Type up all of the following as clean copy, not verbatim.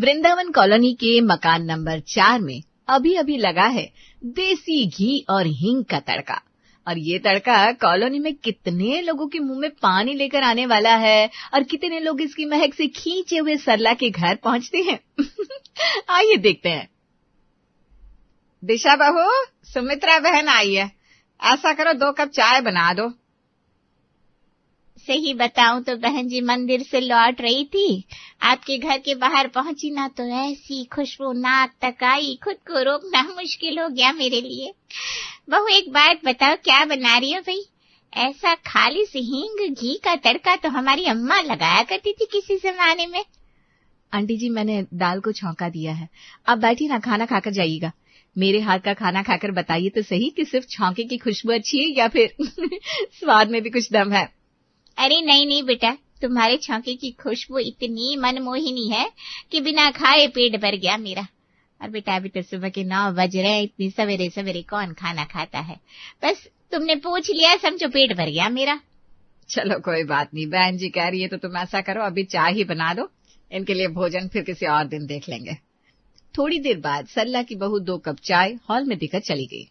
Vrindavan colony के मकान number 4 में अभी अभी लगा है देसी घी और हींग का तड़का। और ये तड़का कॉलोनी में कितने लोगों के मुंह में पानी लेकर आने वाला है और कितने लोग इसकी महक से खींचे हुए सरला के घर पहुंचते हैं। आइए देखते हैं। दिशा बहू, सुमित्रा बहन आई है, ऐसा करो 2 कप चाय बना दो। सही बताऊं तो बहन जी मंदिर से लौट रही थी, आपके घर के बाहर पहुंची ना तो ऐसी खुशबू नाक तक आई, खुद को रोकना मुश्किल हो गया मेरे लिए। बहू एक बात बताओ, क्या बना रही हो भाई? ऐसा खाली से हींग घी का तड़का तो हमारी अम्मा लगाया करती थी किसी जमाने में। आंटी जी, मैंने दाल को छौंका दिया है, आप बैठिए ना, खाना खाकर जाइएगा। मेरे हाथ का खाना खाकर बताइए तो सही कि सिर्फ छौंके की खुशबू अच्छी है या फिर स्वाद में भी कुछ दम है। अरे नहीं नहीं बेटा, तुम्हारे छौंके की खुशबू इतनी मनमोहिनी है कि बिना खाए पेट भर गया मेरा। और बेटा अभी तो सुबह के 9 बज रहे हैं, इतनी सवेरे सवेरे कौन खाना खाता है? बस तुमने पूछ लिया, समझो पेट भर गया मेरा। चलो कोई बात नहीं, बहन जी कह रही है तो तुम ऐसा करो, अभी चाय ही बना दो। इनके लिए भोजन फिर किसी और दिन देख लेंगे। थोड़ी देर बाद सरला की बहू 2 कप चाय हॉल में देकर चली गई।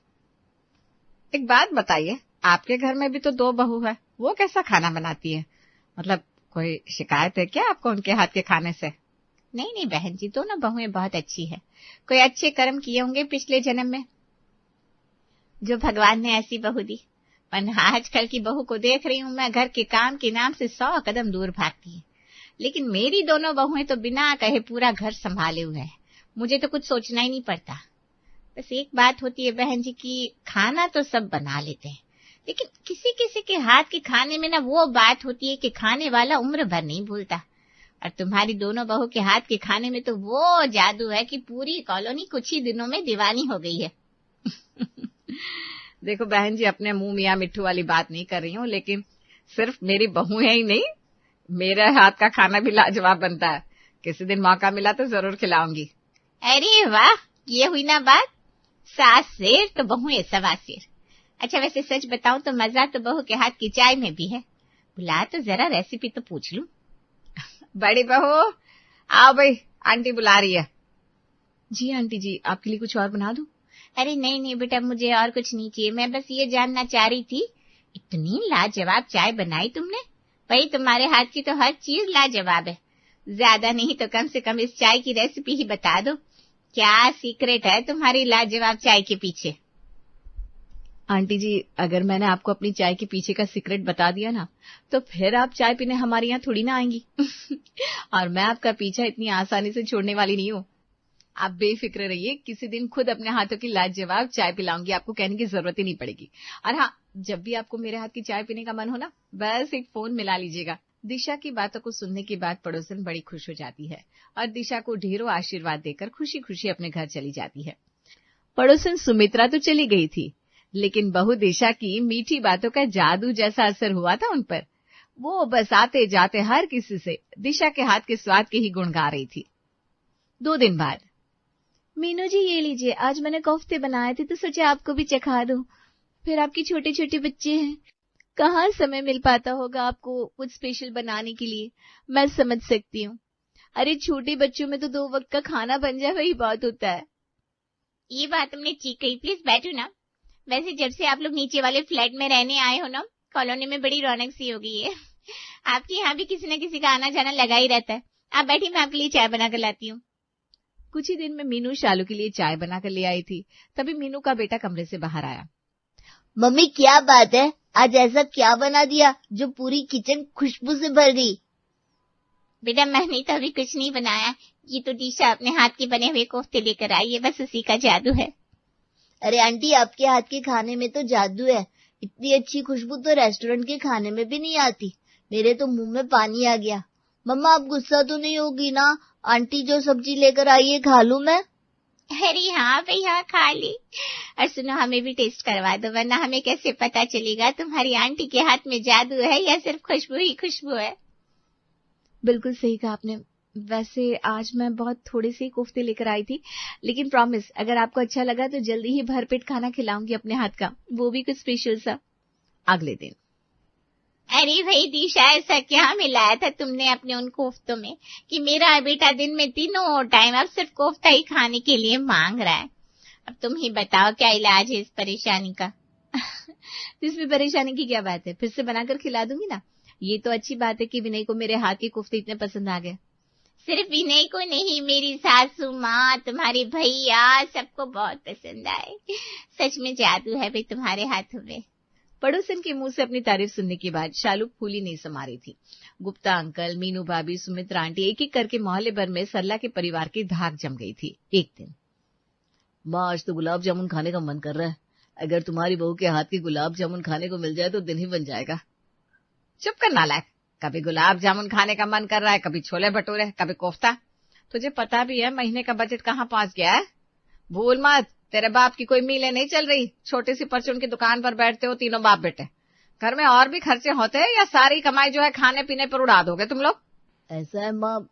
एक बात बताइए, आपके घर में भी तो 2 बहू है, वो कैसा खाना बनाती है? मतलब कोई शिकायत है क्या आपको उनके हाथ के खाने से? नहीं नहीं बहन जी, दोनों बहुएं बहुत अच्छी है। कोई अच्छे कर्म किए होंगे पिछले जन्म में, जो भगवान ने ऐसी बहू दी। पर आजकल की बहू को देख रही हूं मैं, घर के काम के नाम से 100 कदम दूर भागती है। लेकिन मेरी दोनों बहुएं तो बिना कहे पूरा घर संभाले हुए हैं, मुझे तो कुछ सोचना ही नहीं पड़ता। बस एक बात होती है बहन जी की खाना तो सब बना लेते हैं, लेकिन किसी किसी के हाथ के खाने में ना वो बात होती है कि खाने वाला उम्र भर नहीं भूलता। और तुम्हारी दोनों बहू के हाथ के खाने में तो वो जादू है कि पूरी कॉलोनी कुछ ही दिनों में दीवानी हो गई है। देखो बहन जी, अपने मुंह मियां मिट्ठू वाली बात नहीं कर रही हूँ, लेकिन सिर्फ मेरी बहू है ही नहीं, मेरे हाथ का खाना भी लाजवाब बनता है। किसी दिन मौका मिला तो जरूर खिलाऊंगी। अरे वाह, ये हुई ना बात, सास शेर तो बहू है सवा शेर। अच्छा वैसे सच बताऊं तो मजा तो बहू के हाथ की चाय में भी है। बुला तो जरा, रेसिपी तो पूछ लूं। बड़ी बहू आओ भाई, आंटी बुला रही है। जी आंटी जी, आपके लिए कुछ और बना दूं? अरे नहीं नहीं बेटा, मुझे और कुछ नहीं चाहिए, मैं बस ये जानना चाह रही थी, इतनी लाजवाब चाय बनाई तुमने। भाई तुम्हारे हाथ की तो हर चीज लाजवाब है, ज्यादा नहीं तो कम से कम इस चाय की रेसिपी ही बता दो। क्या सीक्रेट है तुम्हारी लाजवाब चाय के पीछे? आंटी जी, अगर मैंने आपको अपनी चाय के पीछे का सीक्रेट बता दिया ना, तो फिर आप चाय पीने हमारे यहाँ थोड़ी ना आएंगी। और मैं आपका पीछा इतनी आसानी से छोड़ने वाली नहीं हूँ। आप बेफिक्र रहिए, किसी दिन खुद अपने हाथों की लाजवाब चाय पिलाऊंगी, आपको कहने की जरूरत ही नहीं पड़ेगी। और हाँ, जब भी आपको मेरे हाथ की चाय पीने का मन हो ना, बस एक फोन मिला लीजिएगा। दिशा की बातों को सुनने के बाद पड़ोसन बड़ी खुश हो जाती है और दिशा को ढेरों आशीर्वाद देकर खुशी खुशी अपने घर चली जाती है। पड़ोसन सुमित्रा तो चली गई थी, लेकिन बहू दिशा की मीठी बातों का जादू जैसा असर हुआ था उन पर। वो बस आते जाते हर किसी से दिशा के हाथ के स्वाद के ही गुण गा रही थी। 2 दिन बाद, मीनू जी ये लीजिए, आज मैंने कोफ्ते बनाए थे तो सोचा आपको भी चखा दूं। फिर आपके छोटे छोटे बच्चे हैं, कहाँ समय मिल पाता होगा आपको कुछ स्पेशल बनाने के लिए, मैं समझ सकती हूँ। अरे छोटे बच्चों में तो 2 वक्त का खाना बन जाए वही बहुत होता है। ये बात तुमने ठीक कही, प्लीज बैठो ना। वैसे जब से आप लोग नीचे वाले फ्लैट में रहने आए हो ना, कॉलोनी में बड़ी रौनक सी हो गई है। आपके यहाँ भी किसी न किसी का आना जाना लगा ही रहता है। आप बैठिए, मैं आपके लिए चाय बना कर लाती हूँ। कुछ ही दिन में मीनू शालू के लिए चाय बनाकर ले आई थी। तभी मीनू का बेटा कमरे से बाहर आया। मम्मी क्या बात है, आज ऐसा क्या बना दिया जो पूरी किचन खुशबू से भर गई? बेटा मैंने तो अभी कुछ नहीं बनाया, ये तो दिशा अपने हाथ के बने हुए कोफ्ते लेकर आई है, बस उसी का जादू है। अरे आंटी, आपके हाथ के खाने में तो जादू है, इतनी अच्छी खुशबू तो रेस्टोरेंट के खाने में भी नहीं आती। मेरे तो मुंह में पानी आ गया। मम्मा आप गुस्सा तो नहीं होगी ना, आंटी जो सब्जी लेकर आई है खा लूं मैं? अरे हाँ भैया खा ली। और सुनो, हमें भी टेस्ट करवा दो, वरना हमें कैसे पता चलेगा तुम्हारी आंटी के हाथ में जादू है या सिर्फ खुशबू ही खुशबू है। बिल्कुल सही कहा आपने। वैसे आज मैं बहुत थोड़े से कोफ्ते लेकर आई थी, लेकिन प्रॉमिस अगर आपको अच्छा लगा तो जल्दी ही भरपेट खाना खिलाऊंगी अपने हाथ का, वो भी कुछ स्पेशल सा। अगले दिन, अरे भाई दिशा, ऐसा क्या मिलाया था तुमने अपने उन कोफ्तों में कि मेरा बेटा दिन में तीनों टाइम अब सिर्फ कोफ्ता ही खाने के लिए मांग रहा है? अब तुम ही बताओ क्या इलाज है इस परेशानी का? इसमें परेशानी की क्या बात है, फिर से बनाकर खिला दूंगी ना। ये तो अच्छी बात है कि विनय को मेरे हाथ के कोफ्ते इतने पसंद आ गए। सिर्फ विनय को नहीं, मेरी सासू माँ, तुम्हारे भैया, सबको बहुत पसंद आए। सच में जादू है भाई तुम्हारे हाथों में। पड़ोसन के मुंह से अपनी तारीफ सुनने के बाद शालू फूली नहीं समा रही थी। गुप्ता अंकल, मीनू भाभी, सुमित्रा आंटी, एक एक करके मोहल्ले भर में सरला के परिवार की धाक जम गई थी। एक दिन, माँ आज तो गुलाब जामुन खाने का मन कर रहा है, अगर तुम्हारी बहू के हाथ के गुलाब जामुन खाने को मिल जाए तो दिन ही बन जाएगा। चुप कर नालायक, कभी गुलाब जामुन खाने का मन कर रहा है, कभी छोले भटूरे, कभी कोफ्ता। तुझे पता भी है महीने का बजट कहाँ पहुंच गया है? भूल मत, तेरे बाप की कोई मीलें नहीं चल रही। छोटी सी परचून की दुकान पर बैठते हो तीनों बाप बेटे। घर में और भी खर्चे होते हैं या सारी कमाई जो है खाने पीने पर उड़ा दोगे तुम लोग? ऐसा है माँ,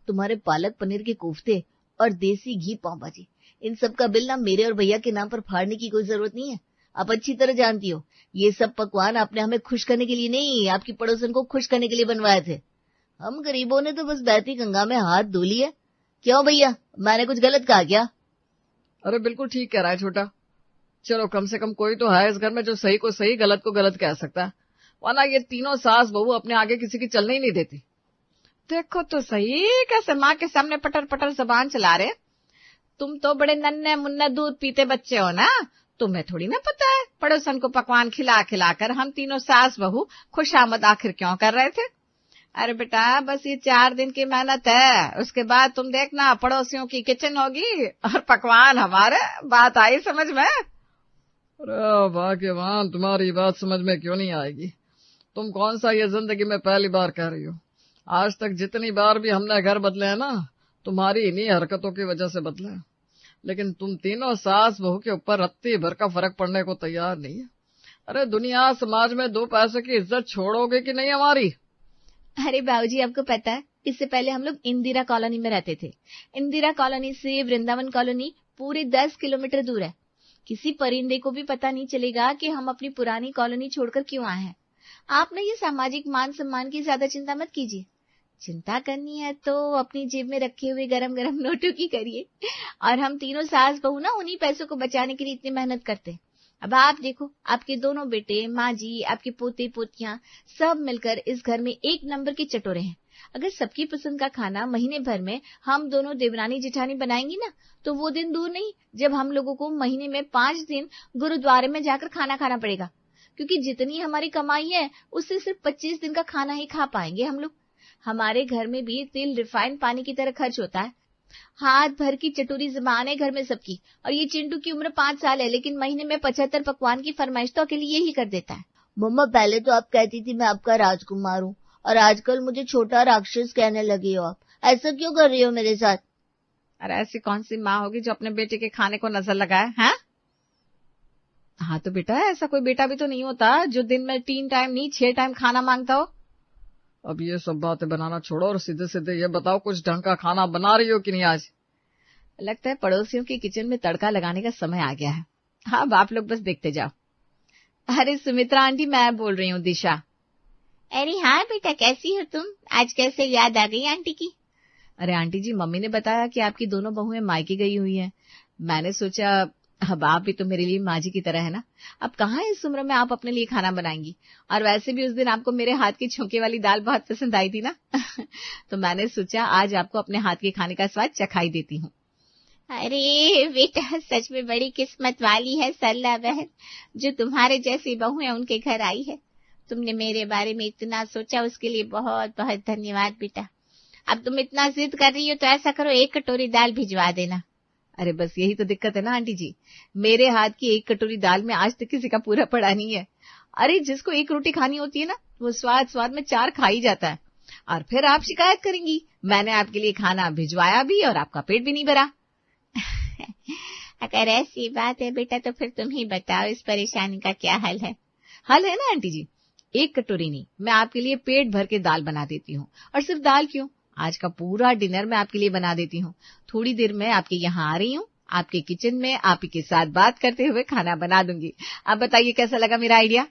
तुम्हारे पालक पनीर के कोफ्ते और देसी घी पाव भाजी, इन सब का बिल ना मेरे और भैया के नाम पर फाड़ने की कोई जरूरत नहीं है। आप अच्छी तरह जानती हो, ये सब पकवान आपने हमें खुश करने के लिए नहीं, आपकी पड़ोसन को खुश करने के लिए बनवाए थे। हम गरीबों ने तो बस बहती गंगा में हाथ धो लिए। क्यों भैया, मैंने कुछ गलत कहा क्या? अरे बिल्कुल ठीक कह रहा है छोटा। चलो कम से कम कोई तो है इस घर में जो सही को सही, गलत को गलत कह सकता है, वरना ये तीनों सास बहू अपने आगे किसी की चलने ही नहीं देती। देखो तो सही कैसे माँ के सामने पटर पटर जबान चला रहे। तुम तो बड़े नन्हे मुन्ने दूध पीते बच्चे हो ना, तुम्हें थोड़ी ना पता है पड़ोसन को पकवान खिला खिलाकर हम तीनों सास बहू खुशामद आखिर क्यों कर रहे थे। अरे बेटा, बस ये 4 दिन की मेहनत है, उसके बाद तुम देखना पड़ोसियों की किचन होगी और पकवान हमारे। बात आई समझ में? अरे भाग्यवान, तुम्हारी बात समझ में क्यों नहीं आएगी? तुम कौन सा ये जिंदगी में पहली बार कह रही हो? आज तक जितनी बार भी हमने घर बदले हैं ना, तुम्हारी इन्हीं हरकतों की वजह से बदले हैं। लेकिन तुम तीनों सास बहू के ऊपर रत्ती भर का फर्क पड़ने को तैयार नहीं है। अरे दुनिया समाज में 2 पैसे की इज्जत छोड़ोगे कि नहीं हमारी? अरे बाबूजी, आपको पता है इससे पहले हम लोग इंदिरा कॉलोनी में रहते थे। इंदिरा कॉलोनी से वृंदावन कॉलोनी पूरे 10 किलोमीटर दूर है। किसी परिंदे को भी पता नहीं चलेगा कि हम अपनी पुरानी कॉलोनी छोड़कर क्यों आए हैं। आप ना ये सामाजिक मान सम्मान की ज्यादा चिंता मत कीजिए। चिंता करनी है तो अपनी जेब में रखे हुए गरम गरम नोटों की करिए। और हम तीनों सास बहू ना उन्हीं पैसों को बचाने के लिए इतनी मेहनत करते हैं। अब आप देखो, आपके दोनों बेटे, माँ जी, आपके पोते पोतियां सब मिलकर इस घर में 1 नंबर के चटोरे हैं। अगर सबकी पसंद का खाना महीने भर में हम दोनों देवरानी जेठानी बनाएंगी ना, तो वो दिन दूर नहीं जब हम लोगों को महीने में 5 दिन गुरुद्वारे में जाकर खाना खाना पड़ेगा। क्योंकि जितनी हमारी कमाई है उससे सिर्फ 25 दिन का खाना ही खा पाएंगे हम लोग। हमारे घर में भी तेल रिफाइंड पानी की तरह खर्च होता है। हाथ भर की चटोरी जबान है घर में सबकी। और ये चिंटू की उम्र 5 साल है, लेकिन महीने में 75 पकवान की फरमाइश तो अकेले यही कर देता है। मम्मा, पहले तो आप कहती थी मैं आपका राजकुमार हूँ, और आजकल मुझे छोटा राक्षस कहने लगी हो। आप ऐसा क्यों कर रही हो मेरे साथ? अरे ऐसी कौन सी माँ होगी जो अपने बेटे के खाने को नजर लगाए? हाँ तो बेटा, ऐसा कोई बेटा भी तो नहीं होता जो दिन में 3 टाइम नहीं 6 टाइम खाना मांगता हो। अब ये सब बातें बनाना छोड़ो और सीधे सीधे ये बताओ, कुछ ढंग का खाना बना रही हो कि नहीं आज? लगता है पड़ोसियों की किचन में तड़का लगाने का समय आ गया है। हाँ, आप लोग बस देखते जाओ। अरे सुमित्रा आंटी, मैं बोल रही हूँ दिशा। अरे हाँ बेटा, कैसी हो तुम? आज कैसे याद आ गई आंटी की? अरे आंटी जी, मम्मी ने बताया कि आपकी दोनों बहुएं मायके गई हुई हैं। मैंने सोचा अब आप भी तो मेरे लिए माँ जी की तरह है ना। अब कहाँ इस उम्र में आप अपने लिए खाना बनाएंगी? और वैसे भी उस दिन आपको मेरे हाथ की छौंके वाली दाल बहुत पसंद आई थी ना। तो मैंने सोचा आज आपको अपने हाथ के खाने का स्वाद चखाई देती हूँ। अरे बेटा, सच में बड़ी किस्मत वाली है सरला बहन, जो तुम्हारे जैसी बहू है उनके घर आई है। तुमने मेरे बारे में इतना सोचा, उसके लिए बहुत बहुत धन्यवाद बेटा। अब तुम इतना जिद कर रही हो तो ऐसा करो, 1 कटोरी दाल भिजवा देना। अरे बस यही तो दिक्कत है ना आंटी जी, मेरे हाथ की 1 कटोरी दाल में आज तक किसी का पूरा पड़ा नहीं है। अरे जिसको 1 रोटी खानी होती है ना, वो स्वाद स्वाद में 4 खा ही जाता है। और फिर आप शिकायत करेंगी मैंने आपके लिए खाना भिजवाया भी और आपका पेट भी नहीं भरा। अगर ऐसी बात है बेटा तो फिर तुम ही बताओ, इस परेशानी का क्या हल है? हल है ना आंटी जी, 1 कटोरी नहीं, मैं आपके लिए पेट भर के दाल बना देती हूँ। और सिर्फ दाल क्यों, आज का पूरा डिनर मैं आपके लिए बना देती हूँ। थोड़ी देर में आपके यहाँ आ रही हूँ, आपके किचन में आप ही के साथ बात करते हुए खाना बना दूंगी। आप बताइए कैसा लगा मेरा आइडिया?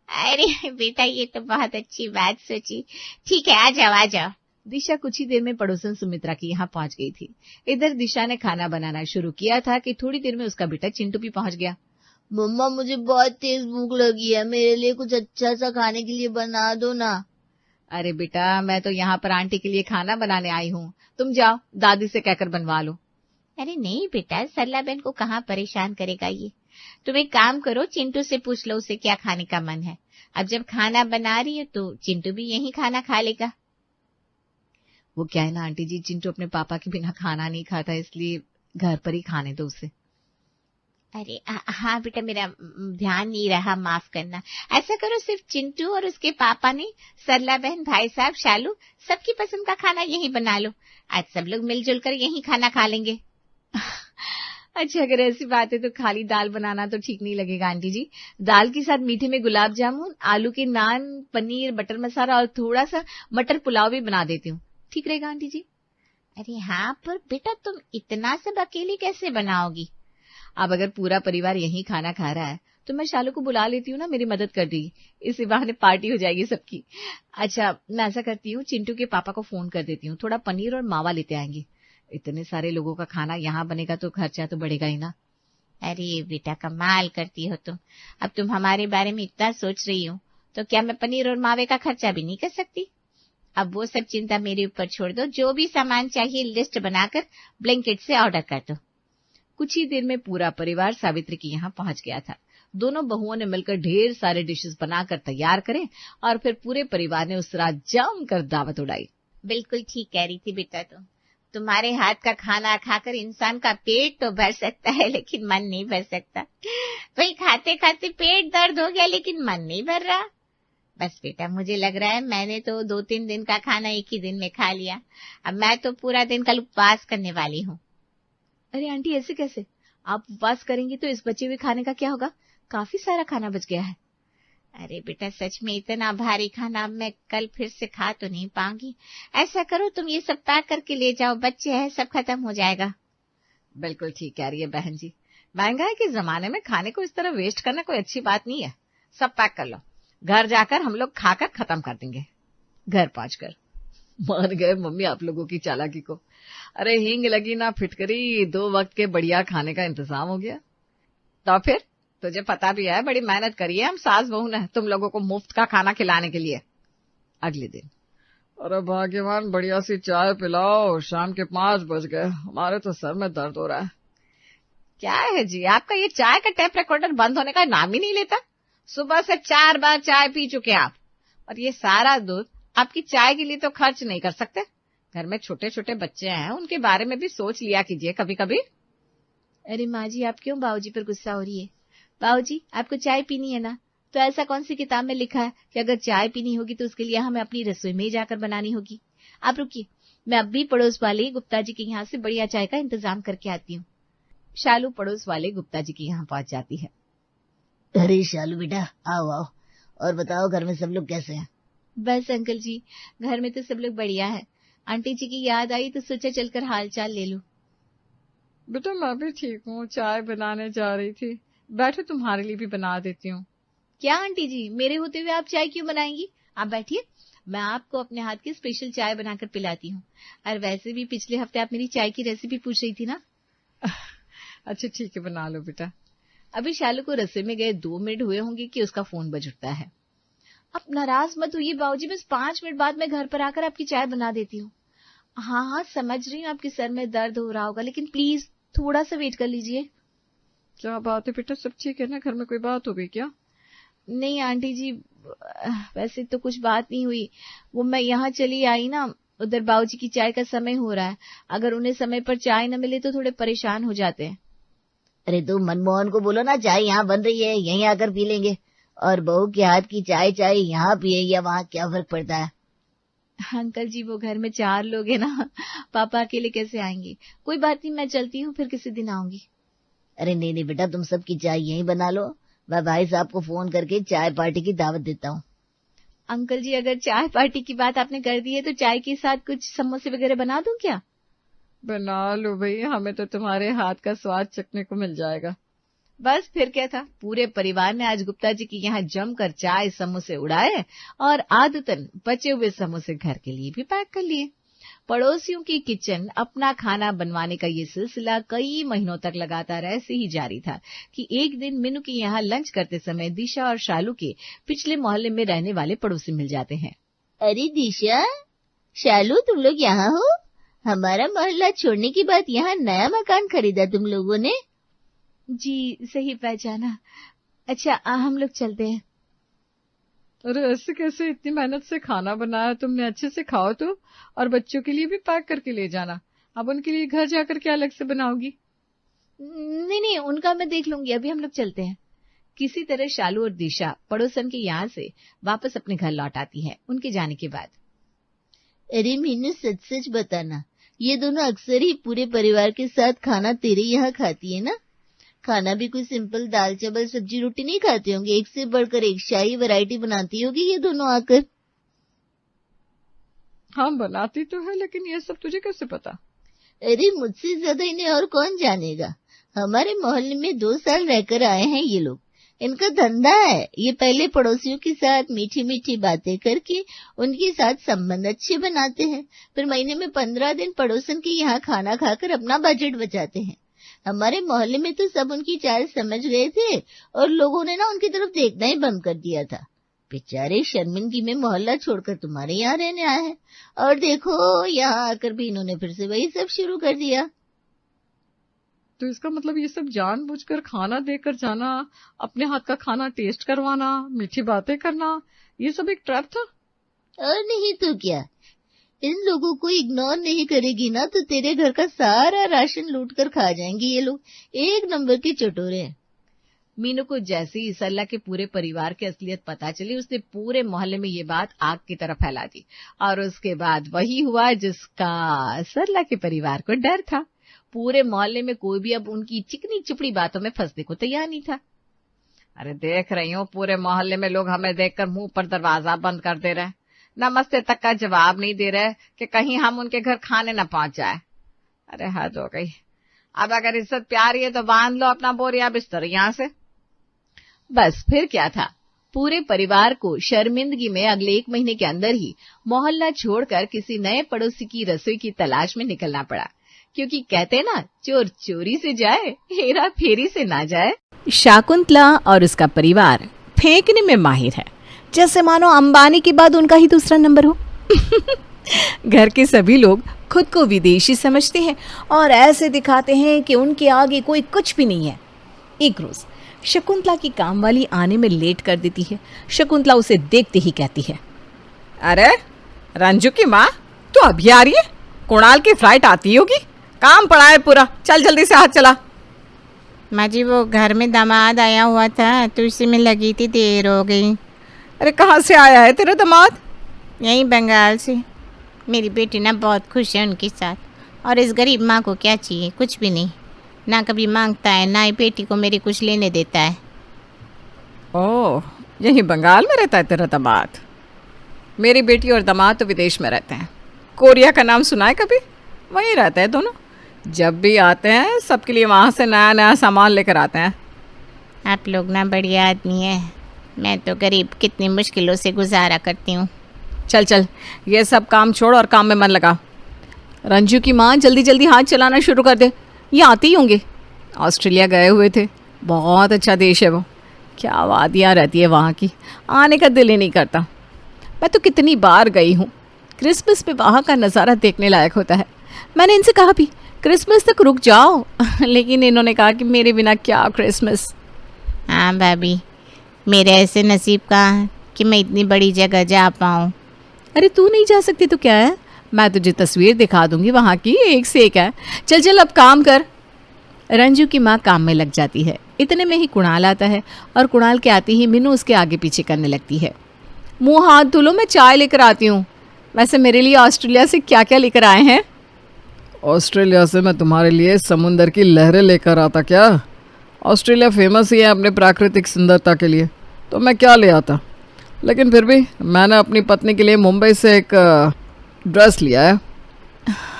अरे बेटा, ये तो बहुत अच्छी बात सोची। ठीक है, आ जाओ आ जाओ। दिशा कुछ ही देर में पड़ोसन सुमित्रा के यहाँ पहुंच गई थी। इधर दिशा ने खाना बनाना शुरू किया था कि थोड़ी देर में उसका बेटा चिंटू भी पहुंच गया। मम्मा, मुझे बहुत तेज भूख लगी है, मेरे लिए कुछ अच्छा सा खाने के लिए बना दो ना। अरे बेटा, मैं तो यहाँ पर आंटी के लिए खाना बनाने आई हूँ, तुम जाओ दादी से कहकर बनवा लो। अरे नहीं बेटा, सरला बहन को कहाँ परेशान करेगा ये। तुम एक काम करो, चिंटू से पूछ लो उसे क्या खाने का मन है। अब जब खाना बना रही है तो चिंटू भी यही खाना खा लेगा। वो क्या है ना आंटी जी, चिंटू अपने पापा के बिना खाना नहीं खाता, इसलिए घर पर ही खाने दो उसे। अरे हाँ बेटा, मेरा ध्यान नहीं रहा, माफ करना। ऐसा करो, सिर्फ चिंटू और उसके पापा नहीं, सरला बहन, भाई साहब, शालू, सबकी पसंद का खाना यही बना लो। आज सब लोग मिलजुल कर यही खाना खा लेंगे। अच्छा, अगर ऐसी बात है तो खाली दाल बनाना तो ठीक नहीं लगेगा आंटी जी। दाल के साथ मीठे में गुलाब जामुन, आलू के नान, पनीर, बटर मसाला और थोड़ा सा मटर पुलाव भी बना देती हूँ, ठीक रहेगा आंटी जी? अरे हाँ, पर बेटा तुम इतना सब अकेली कैसे बनाओगी? अब अगर पूरा परिवार यही खाना खा रहा है तो मैं शालू को बुला लेती हूँ ना, मेरी मदद कर देगी, इसी बहाने पार्टी हो जाएगी सबकी। अच्छा, मैं ऐसा करती हूँ, चिंटू के पापा को फोन कर देती हूँ, थोड़ा पनीर और मावा लेते आएंगे। इतने सारे लोगों का खाना यहाँ बनेगा तो खर्चा तो बढ़ेगा ही ना। अरे बेटा, कमाल करती हो तुम। अब तुम हमारे बारे में इतना सोच रही हो तो क्या मैं पनीर और मावे का खर्चा भी नहीं कर सकती? अब वो सब चिंता मेरे ऊपर छोड़ दो, जो भी सामान चाहिए लिस्ट बनाकर ब्लैंकेट से ऑर्डर कर दो। कुछ ही देर में पूरा परिवार सावित्री के यहाँ पहुंच गया था। दोनों बहुओं ने मिलकर ढेर सारे डिशेस बनाकर तैयार करे और फिर पूरे परिवार ने उस रात जमकर दावत उड़ाई। बिल्कुल ठीक कह रही थी बेटा, तुम्हारे हाथ का खाना खाकर इंसान का पेट तो भर सकता है लेकिन मन नहीं भर सकता। वही खाते खाते पेट दर्द हो गया लेकिन मन नहीं भर रहा। बस बेटा, मुझे लग रहा है मैंने तो 2-3 दिन का खाना एक ही दिन में खा लिया। अब मैं तो पूरा दिन कल उपवास करने वाली हूँ। अरे आंटी, ऐसे कैसे? आप उपवास करेंगी तो इस बचे हुए खाने का क्या होगा? काफी सारा खाना बच गया है। अरे बेटा, सच में इतना भारी खाना अब मैं कल फिर से खा तो नहीं पाऊंगी। ऐसा करो, तुम ये सब पैक करके ले जाओ, बच्चे हैं, सब खत्म हो जाएगा। बिल्कुल ठीक कह रही है बहन जी, महंगाई के जमाने में खाने को इस तरह वेस्ट करना कोई अच्छी बात नहीं है। सब पैक कर लो, घर जाकर हम लोग खाकर खत्म कर देंगे। घर पहुंचकर मान गए मम्मी आप लोगों की चालाकी को। अरे हींग लगी ना फिटकरी, 2 वक्त के बढ़िया खाने का इंतजाम हो गया। तो फिर तुझे पता भी है, बड़ी मेहनत करी है हम सास बहू ने तुम लोगों को मुफ्त का खाना खिलाने के लिए। अगले दिन, अरे भाग्यवान, बढ़िया सी चाय पिलाओ, शाम के 5 बज गए, हमारे तो सर में दर्द हो रहा है। क्या है जी, आपका ये चाय का टेप रिकॉर्डर बंद होने का नाम ही नहीं लेता। सुबह से 4 बार चाय पी चुके आप, और ये सारा दूध आपकी चाय के लिए तो खर्च नहीं कर सकते। घर में छोटे छोटे बच्चे हैं, उनके बारे में भी सोच लिया कीजिए कभी कभी। अरे माँ जी, आप क्यों बाबूजी पर गुस्सा हो रही है? बाबूजी, आपको चाय पीनी है ना, तो ऐसा कौन सी किताब में लिखा है कि अगर चाय पीनी होगी तो उसके लिए हमें अपनी रसोई में ही जाकर बनानी होगी? आप रुकिए, मैं अब भी पड़ोस वाले गुप्ता जी के यहाँ से बढ़िया चाय का इंतजाम करके आती हूँ। शालू पड़ोस वाले गुप्ता जी के यहाँ पहुंच जाती है। अरे शालू बेटा, आओ आओ, और बताओ घर में सब लोग कैसे हैं? बस अंकल जी, घर में तो सब लोग बढ़िया है। आंटी जी की याद आई तो सोचा चलकर हाल चाल ले लूं। बेटा मैं भी ठीक हूँ, चाय बनाने जा रही थी, बैठो तुम्हारे लिए भी बना देती हूँ। क्या आंटी जी, मेरे होते हुए आप चाय क्यों बनाएंगी? आप बैठिए, मैं आपको अपने हाथ की स्पेशल चाय बनाकर पिलाती हूँ। और वैसे भी पिछले हफ्ते आप मेरी चाय की रेसिपी पूछ रही थी ना। अच्छा ठीक है, बना लो बेटा। अभी शालू को रसोई में गए 2 मिनट हुए होंगे कि उसका फोन बज उठता है। अब नाराज मत होइए बाबूजी, बस 5 मिनट बाद मैं घर पर आकर आपकी चाय बना देती हूँ। हाँ, समझ रही हूँ आपके सर में दर्द हो रहा होगा, लेकिन प्लीज थोड़ा सा वेट कर लीजिए। क्या बात है बेटा, सब ठीक है ना? घर में कोई बात हो गई क्या? नहीं आंटी जी, वैसे तो कुछ बात नहीं हुई। वो मैं यहाँ चली आई ना, उधर बाबूजी की चाय का समय हो रहा है। अगर उन्हें समय पर चाय न मिले तो थोड़े परेशान हो जाते हैं। अरे तुम मनमोहन को बोलो ना, चाय यहाँ बन रही है, यहीं आकर पी लेंगे। और बहू के हाथ की चाय चाय यहाँ पिए या वहाँ, क्या फर्क पड़ता है? अंकल जी, वो घर में 4 लोग हैं ना, पापा अकेले कैसे आएंगे? कोई बात नहीं, मैं चलती हूँ, फिर किसी दिन आऊंगी। अरे नहीं नहीं बेटा, तुम सबकी चाय यहीं बना लो, मैं भाई साहब को फोन करके चाय पार्टी की दावत देता हूँ। अंकल जी, अगर चाय पार्टी की बात आपने कर दी है तो चाय के साथ कुछ समोसे वगैरह बना दूं क्या? बना लो भाई, हमें तो तुम्हारे हाथ का स्वाद चखने को मिल जाएगा। बस फिर क्या था, पूरे परिवार ने आज गुप्ता जी के यहाँ जमकर चाय समोसे उड़ाए और आदतन बचे हुए समोसे घर के लिए भी पैक कर लिए। पड़ोसियों की किचन अपना खाना बनवाने का ये सिलसिला कई महीनों तक लगातार ऐसे ही जारी था कि एक दिन मीनू के यहाँ लंच करते समय दिशा और शालू के पिछले मोहल्ले में रहने वाले पड़ोसी मिल जाते हैं। अरे दिशा, शालू, तुम लोग यहाँ हो? हमारा मोहल्ला छोड़ने के बाद यहाँ नया मकान खरीदा तुम लोगों ने? जी, सही पहचाना। अच्छा, हम लोग चलते हैं। अरे ऐसे कैसे? इतनी मेहनत से खाना बनाया तुमने, अच्छे से खाओ तो, और बच्चों के लिए भी पैक करके ले जाना। अब उनके लिए घर जाकर क्या अलग से बनाओगी? नहीं, उनका मैं देख लूंगी, अभी हम लोग चलते हैं। किसी तरह शालू और दिशा पड़ोसन के यहाँ से वापस अपने घर लौट आती है उनके जाने के बाद। अरे मीनू, सच सच बताना, ये दोनों अक्सर ही पूरे परिवार के साथ खाना तेरे यहाँ खाती है ना? खाना भी कोई सिंपल दाल चावल सब्जी रोटी नहीं खाते होंगे, एक से बढ़कर एक शाही वैरायटी बनाती होगी ये दोनों आकर। हाँ बनाती तो है, लेकिन ये सब तुझे कैसे पता? अरे मुझसे ज्यादा इन्हें और कौन जानेगा। हमारे मोहल्ले में 2 साल रहकर आए हैं ये लोग, इनका धंधा है। ये पहले पड़ोसियों के साथ मीठी मीठी बातें करके उनके साथ संबंध अच्छे बनाते हैं, फिर महीने में 15 दिन पड़ोसन के यहाँ खाना खाकर अपना बजट बचाते हैं। हमारे मोहल्ले में तो सब उनकी चाल समझ गए थे और लोगों ने ना उनकी तरफ देखना ही बंद कर दिया था। बेचारे शर्मिंदगी में मोहल्ला छोड़कर तुम्हारे यहाँ रहने आए हैं, और देखो यहाँ आकर भी इन्होंने फिर से वही सब शुरू कर दिया। तो इसका मतलब ये सब जानबूझकर खाना देकर जाना, अपने हाथ का खाना टेस्ट करवाना, मीठी बातें करना, ये सब एक ट्रैप था? और नहीं तो क्या। इन लोगों को इग्नोर नहीं करेगी ना तो तेरे घर का सारा राशन लूट कर खा जाएंगे ये लोग। एक नंबर के चटोरे हैं। मीनू को जैसे ही सरला के पूरे परिवार की असलियत पता चली, उसने पूरे मोहल्ले में ये बात आग की तरह फैला दी, और उसके बाद वही हुआ जिसका सरला के परिवार को डर था। पूरे मोहल्ले में कोई भी अब उनकी चिकनी चुपड़ी बातों में फंसने को तैयार नहीं था। अरे देख रही हूँ, पूरे मोहल्ले में लोग हमें देखकर मुंह पर दरवाजा बंद कर दे रहे, नमस्ते तक का जवाब नहीं दे रहे कि कहीं हम उनके घर खाने न पहुंच जाए। अरे हद हो गई। अब अगर इज्जत प्यारी है तो बांध लो अपना बोरिया बिस्तर यहाँ से। बस फिर क्या था, पूरे परिवार को शर्मिंदगी में अगले 1 महीने के अंदर ही मोहल्ला छोड़कर किसी नए पड़ोसी की रसोई की तलाश में निकलना पड़ा, क्योंकि कहते ना, चोर चोरी से जाए, हेरा फेरी से ना जाए। शकुंतला और उसका परिवार फेंकने में माहिर है, जैसे मानो अंबानी के बाद उनका ही दूसरा नंबर हो। घर के सभी लोग खुद को विदेशी समझते हैं और ऐसे दिखाते हैं कि उनके आगे कोई कुछ भी नहीं है। एक रोज शकुंतला की काम वाली आने में लेट कर देती है। शकुंतला उसे देखते ही कहती है, अरे रंजू की माँ, तू अभी आ रही है? कुणाल की फ्लाइट आती होगी, काम पड़ा है पूरा, चल जल्दी से हाथ चला। माँ जी, वो घर में दामाद आया हुआ था तो इसी में लगी थी, देर हो गई। अरे कहाँ से आया है तेरा दामाद? यहीं बंगाल से। मेरी बेटी ना बहुत खुश है उनके साथ, और इस गरीब माँ को क्या चाहिए? कुछ भी नहीं, ना कभी मांगता है, ना ही बेटी को मेरी कुछ लेने देता है। ओह, यहीं बंगाल में रहता है तेरा दामाद? मेरी बेटी और दामाद तो विदेश में रहते हैं। कोरिया का नाम सुना है कभी? वहीं रहते हैं दोनों। जब भी आते हैं सबके लिए वहाँ से नया नया सामान लेकर आते हैं। आप लोग ना बढ़िया आदमी है, मैं तो गरीब कितनी मुश्किलों से गुजारा करती हूँ। चल चल, ये सब काम छोड़ और काम में मन लगा। रंजू की माँ जल्दी जल्दी हाथ चलाना शुरू कर दे, ये आते ही होंगे। ऑस्ट्रेलिया गए हुए थे, बहुत अच्छा देश है वो, क्या वादियाँ रहती है वहाँ की, आने का दिल ही नहीं करता। मैं तो कितनी बार गई हूँ, क्रिसमस पे वहाँ का नज़ारा देखने लायक होता है। मैंने इनसे कहा भी क्रिसमस तक रुक जाओ, लेकिन इन्होंने कहा कि मेरे बिना क्या क्रिसमस। हाँ भाभी, मेरे ऐसे नसीब का कि मैं इतनी बड़ी जगह जा पाऊँ। अरे तू नहीं जा सकती तो क्या है, मैं तुझे तस्वीर दिखा दूंगी वहाँ की, एक से एक है। चल चल अब काम कर। रंजू की माँ काम में लग जाती है। इतने में ही कुणाल आता है, और कुणाल के आते ही मीनू उसके आगे पीछे करने लगती है। मुंह हाथ धुलो, मैं चाय लेकर आती हूँ। वैसे मेरे लिए ऑस्ट्रेलिया से क्या क्या लेकर आए हैं? ऑस्ट्रेलिया से मैं तुम्हारे लिए समुंदर की लहरें लेकर आता। क्या ऑस्ट्रेलिया फेमस ही है अपने प्राकृतिक सुंदरता के लिए, तो मैं क्या ले आता। लेकिन फिर भी मैंने अपनी पत्नी के लिए मुंबई से एक ड्रेस लिया है।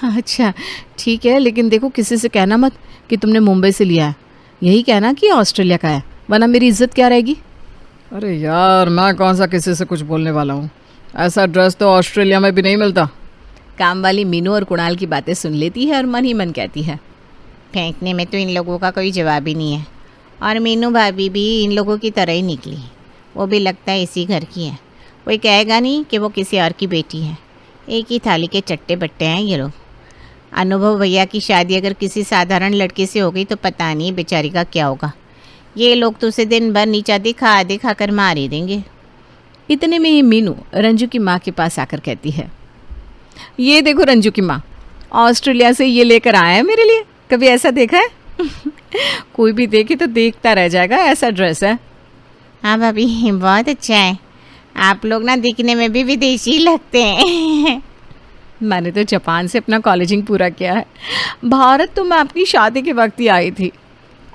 अच्छा ठीक है, लेकिन देखो किसी से कहना मत कि तुमने मुंबई से लिया है। यही कहना कि ऑस्ट्रेलिया का है, वरना मेरी इज्जत क्या रहेगी। अरे यार, मैं कौन सा किसी से कुछ बोलने वाला हूँ। ऐसा ड्रेस तो ऑस्ट्रेलिया में भी नहीं मिलता। काम वाली मीनू और कुणाल की बातें सुन लेती है और मन ही मन कहती है, फेंकने में तो इन लोगों का कोई जवाब ही नहीं है। और मीनू भाभी भी इन लोगों की तरह ही निकली, वो भी लगता है इसी घर की है। कोई कहेगा नहीं कि वो किसी और की बेटी है। एक ही थाली के चट्टे बट्टे हैं ये लोग। अनुभव भैया की शादी अगर किसी साधारण लड़के से हो गई तो पता नहीं बेचारी का क्या होगा। ये लोग तो उसे दिन भर नीचा दिखा दिखा कर मार ही देंगे। इतने में ही मीनू रंजू की माँ के पास आकर कहती है, ये देखो रंजू की माँ, ऑस्ट्रेलिया से ये लेकर आया है मेरे लिए। कभी ऐसा देखा है? कोई भी देखे तो देखता रह जाएगा, ऐसा ड्रेस है। हाँ भाभी, बहुत अच्छा है। आप लोग ना दिखने में भी विदेशी लगते हैं। मैंने तो जापान से अपना कॉलेजिंग पूरा किया है। भारत तो मैं अपनी शादी के वक्त ही आई थी।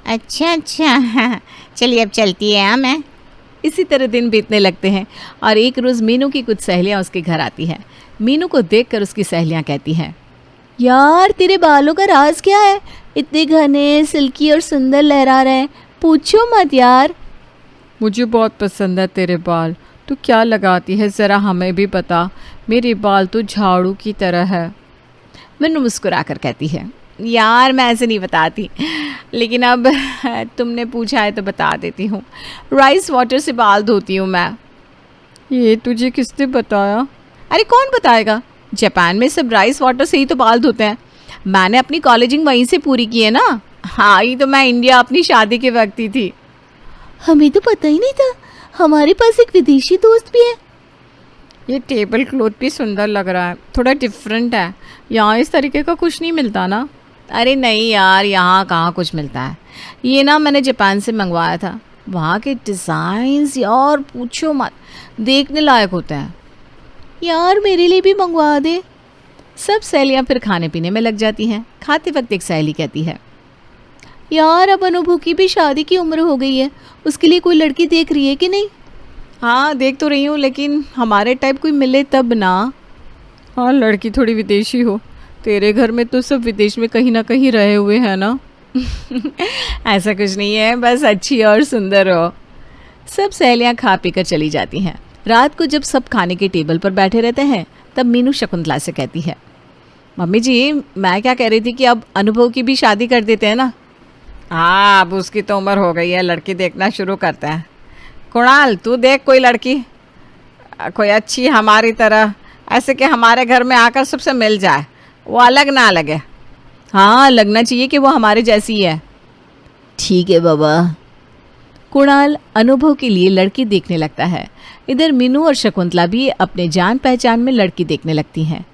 अच्छा अच्छा, चलिए अब चलती है। हाँ मैं। इसी तरह दिन बीतने लगते हैं और एक रोज़ मीनू की कुछ सहेलियाँ उसके घर आती हैं। मीनू को देखकर उसकी सहेलियाँ कहती हैं, यार तेरे बालों का राज क्या है? इतने घने, सिल्की और सुंदर लहरा रहे हैं, पूछो मत यार। मुझे बहुत पसंद है तेरे बाल, तू क्या लगाती है ज़रा हमें भी बता, मेरे बाल तो झाड़ू की तरह है। मीनू मुस्कुरा कर कहती है, यार मैं ऐसे नहीं बताती, लेकिन अब तुमने पूछा है तो बता देती हूँ। राइस वाटर से बाल धोती हूँ मैं। ये तुझे किसने बताया? अरे कौन बताएगा, जापान में सब राइस वाटर से ही तो बाल धोते हैं। मैंने अपनी कॉलेजिंग वहीं से पूरी की है ना। हाँ, ही तो मैं इंडिया अपनी शादी के वक्त ही थी। हमें तो पता ही नहीं था, हमारे पास एक विदेशी दोस्त भी है। ये टेबल क्लॉथ भी सुंदर लग रहा है, थोड़ा डिफरेंट है। यहाँ इस तरीके का कुछ नहीं मिलता ना। अरे नहीं यार, यहाँ कहाँ कुछ मिलता है। ये ना मैंने जापान से मंगवाया था। वहाँ के डिज़ाइंस यार पूछो मत, देखने लायक होते हैं। यार मेरे लिए भी मंगवा दे। सब सहेलियाँ फिर खाने पीने में लग जाती हैं। खाते वक्त एक सहेली कहती है, यार अब अनुभव की भी शादी की उम्र हो गई है, उसके लिए कोई लड़की देख रही है कि नहीं? हाँ देख तो रही हूँ, लेकिन हमारे टाइप कोई मिले तब ना। हाँ, लड़की थोड़ी विदेशी हो। तेरे घर में तो सब विदेश में कहीं ना कहीं रहे हुए हैं ना। ऐसा कुछ नहीं है, बस अच्छी और सुंदर हो। सब सहेलियाँ खा पी कर चली जाती हैं। रात को जब सब खाने के टेबल पर बैठे रहते हैं तब मीनू शकुंतला से कहती है, मम्मी जी मैं क्या कह रही थी कि अब अनुभव की भी शादी कर देते हैं ना। हाँ, अब उसकी तो उम्र हो गई है, लड़की देखना शुरू करते हैं। कुणाल तू देख कोई लड़की, कोई अच्छी हमारी तरह, ऐसे कि हमारे घर में आकर सबसे मिल जाए, वो अलग ना लगे। हाँ, लगना चाहिए कि वो हमारे जैसी है। ठीक है बाबा। कुणाल अनुभव के लिए लड़की देखने लगता है। इधर मीनू और शकुंतला भी अपने जान पहचान में लड़की देखने लगती हैं।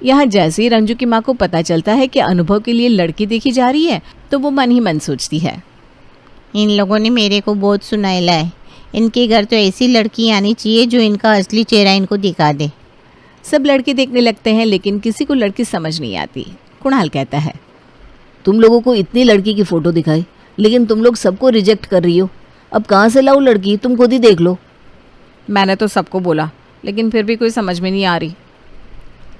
यहाँ जैसे ही रंजू की माँ को पता चलता है कि अनुभव के लिए लड़की देखी जा रही है तो वो मन ही मन सोचती है, इन लोगों ने मेरे को बहुत सुनाइला है। इनके घर तो ऐसी लड़की आनी चाहिए जो इनका असली चेहरा इनको दिखा दे। सब लड़की देखने लगते हैं लेकिन किसी को लड़की समझ नहीं आती। कुणाल कहता है, तुम लोगों को इतनी लड़की की फोटो दिखाई, लेकिन तुम लोग सबको रिजेक्ट कर रही हो। अब कहाँ से लाऊं लड़की, तुम खुद ही देख लो। मैंने तो सबको बोला, लेकिन फिर भी कोई समझ में नहीं आ रही।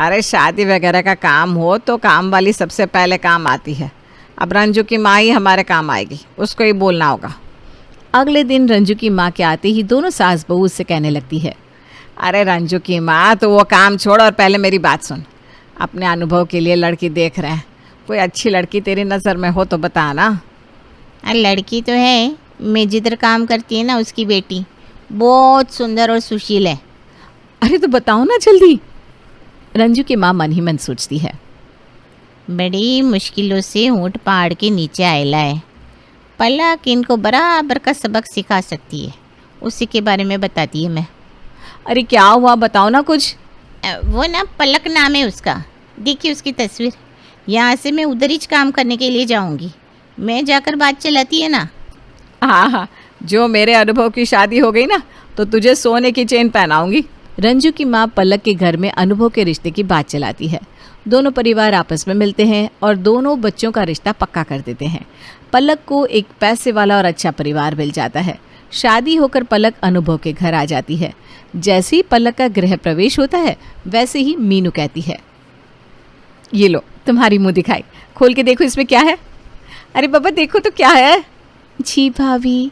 अरे शादी वगैरह का काम हो तो काम वाली सबसे पहले काम आती है। अब रंजू की माँ ही हमारे काम आएगी, उसको ही बोलना होगा। अगले दिन रंजू की माँ के आते ही दोनों सास बहू उससे कहने लगती है, अरे रंजू की माँ तो वो काम छोड़ और पहले मेरी बात सुन। अपने अनुभव के लिए लड़की देख रहे हैं, कोई अच्छी लड़की तेरी नज़र में हो तो बता ना। लड़की तो है, मैं जिधर काम करती है ना उसकी बेटी बहुत सुंदर और सुशील है। अरे तो बताओ ना जल्दी। रंजू की माँ मन ही मन सोचती है, बड़ी मुश्किलों से ऊँट पहाड़ के नीचे आयला है। पलक इनको बराबर का सबक सिखा सकती है, उसी के बारे में बताती है मैं। अरे क्या हुआ, बताओ ना कुछ। वो ना पलक नाम है उसका, देखिए उसकी तस्वीर। यहाँ से मैं उधर ही काम करने के लिए जाऊँगी, मैं जाकर बात चलाती है ना। हाँ हाँ, जो मेरे अनुभव की शादी हो गई ना तो तुझे सोने की चेन पहनाऊंगी। रंजू की माँ पलक के घर में अनुभव के रिश्ते की बात चलाती है। दोनों परिवार आपस में मिलते हैं और दोनों बच्चों का रिश्ता पक्का कर देते हैं। पलक को एक पैसे वाला और अच्छा परिवार मिल जाता है। शादी होकर पलक अनुभव के घर आ जाती है। जैसे ही पलक का गृह प्रवेश होता है वैसे ही मीनू कहती है, ये लो तुम्हारी मुँह दिखाई, खोल के देखो इसमें क्या है। अरे बाबा देखो तो क्या है। जी भाभी।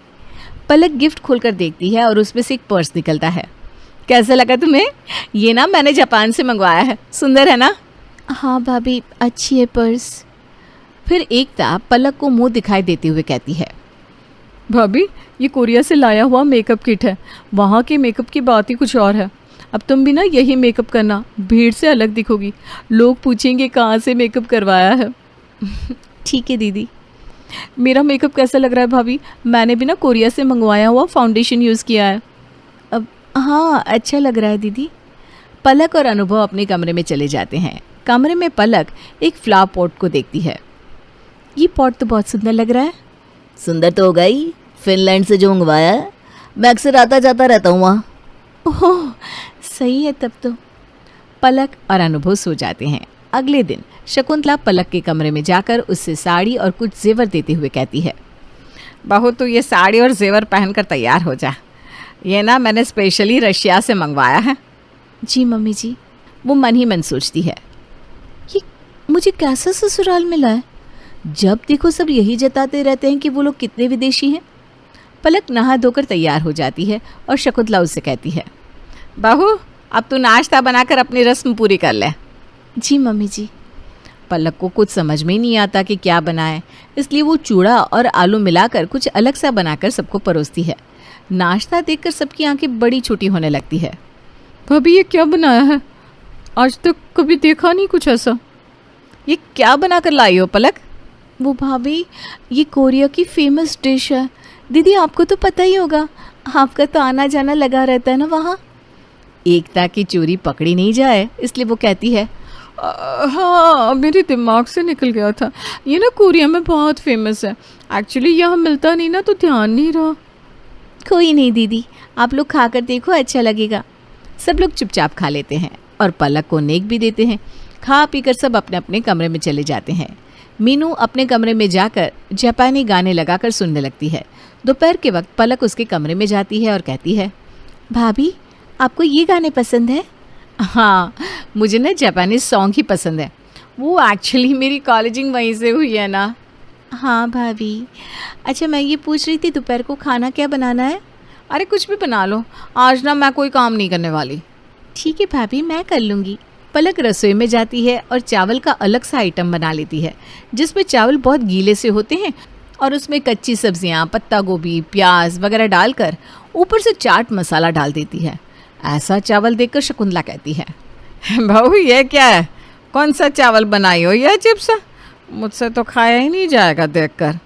पलक गिफ्ट खोलकर देखती है और उसमें से एक पर्स निकलता है। कैसा लगा तुम्हें? ये ना मैंने जापान से मंगवाया है, सुंदर है ना? हाँ भाभी, अच्छी है पर्स। फिर एकता पलक को मुंह दिखाई देते हुए कहती है, भाभी ये कोरिया से लाया हुआ मेकअप किट है, वहाँ के मेकअप की बात ही कुछ और है। अब तुम भी ना यही मेकअप करना, भीड़ से अलग दिखोगी, लोग पूछेंगे कहाँ से मेकअप करवाया है। ठीक है दीदी। मेरा मेकअप कैसा लग रहा है भाभी? मैंने भी ना कोरिया से मंगवाया हुआ फाउंडेशन यूज़ किया है। अब हाँ, अच्छा लग रहा है दीदी। पलक और अनुभव अपने कमरे में चले जाते हैं। कमरे में पलक एक फ्लावर पॉट को देखती है। ये पॉट तो बहुत सुंदर लग रहा है। सुंदर तो होगा ही, फिनलैंड से जो मंगवाया है, मैं अक्सर आता जाता रहता हूँ वहाँ। ओह सही है तब तो। पलक और अनुभव सो जाते हैं। अगले दिन शकुंतला पलक के कमरे में जाकर उससे साड़ी और कुछ जेवर देते हुए कहती है, बहू तू ये साड़ी और जेवर पहनकर तैयार हो जा, ये ना मैंने स्पेशली रशिया से मंगवाया है। जी मम्मी जी। वो मन ही मन सोचती है, ये मुझे कैसा ससुराल मिला है, जब देखो सब यही जताते रहते हैं कि वो लोग कितने विदेशी हैं। पलक नहा धोकर तैयार हो जाती है और शकुंतला उससे कहती है, बहू अब तू नाश्ता बनाकर अपनी रस्म पूरी कर ले। जी मम्मी जी। पलक को कुछ समझ में नहीं आता कि क्या बनाए, इसलिए वो चूड़ा और आलू मिलाकर कुछ अलग सा बनाकर सबको परोसती है। नाश्ता देखकर सबकी आंखें बड़ी छोटी होने लगती है। भाभी ये क्या बनाया है? आज तक कभी देखा नहीं कुछ ऐसा। ये क्या बनाकर लाई हो पलक? वो भाभी ये कोरिया की फेमस डिश है। दीदी आपको तो पता ही होगा, आपका तो आना जाना लगा रहता है ना वहाँ। एकता की चोरी पकड़ी नहीं जाए इसलिए वो कहती है, हाँ मेरे दिमाग से निकल गया था, ये ना कोरिया में बहुत फेमस है, एक्चुअली यहाँ मिलता नहीं ना तो ध्यान नहीं रहा। कोई नहीं दीदी, आप लोग खाकर देखो, अच्छा लगेगा। सब लोग चुपचाप खा लेते हैं और पलक को नेक भी देते हैं। खा पीकर सब अपने अपने कमरे में चले जाते हैं। मीनू अपने कमरे में जाकर जापानी गाने लगाकर सुनने लगती है। दोपहर के वक्त पलक उसके कमरे में जाती है और कहती है, भाभी आपको ये गाने पसंद है? हाँ मुझे ना जापानी सॉन्ग ही पसंद है, वो एक्चुअली मेरी कॉलेजिंग वहीं से हुई है ना। हाँ भाभी। अच्छा मैं ये पूछ रही थी दोपहर को खाना क्या बनाना है? अरे कुछ भी बना लो, आज ना मैं कोई काम नहीं करने वाली। ठीक है भाभी, मैं कर लूँगी। पलक रसोई में जाती है और चावल का अलग सा आइटम बना लेती है, जिसमें चावल बहुत गीले से होते हैं और उसमें कच्ची सब्जियां, पत्ता गोभी, प्याज वगैरह डालकर ऊपर से चाट मसाला डाल देती है। ऐसा चावल देखकर शकुंतला कहती है, बहू ये क्या है, कौन सा चावल बनाई हो, ये अजीब सा, मुझसे तो खाया ही नहीं जाएगा देखकर।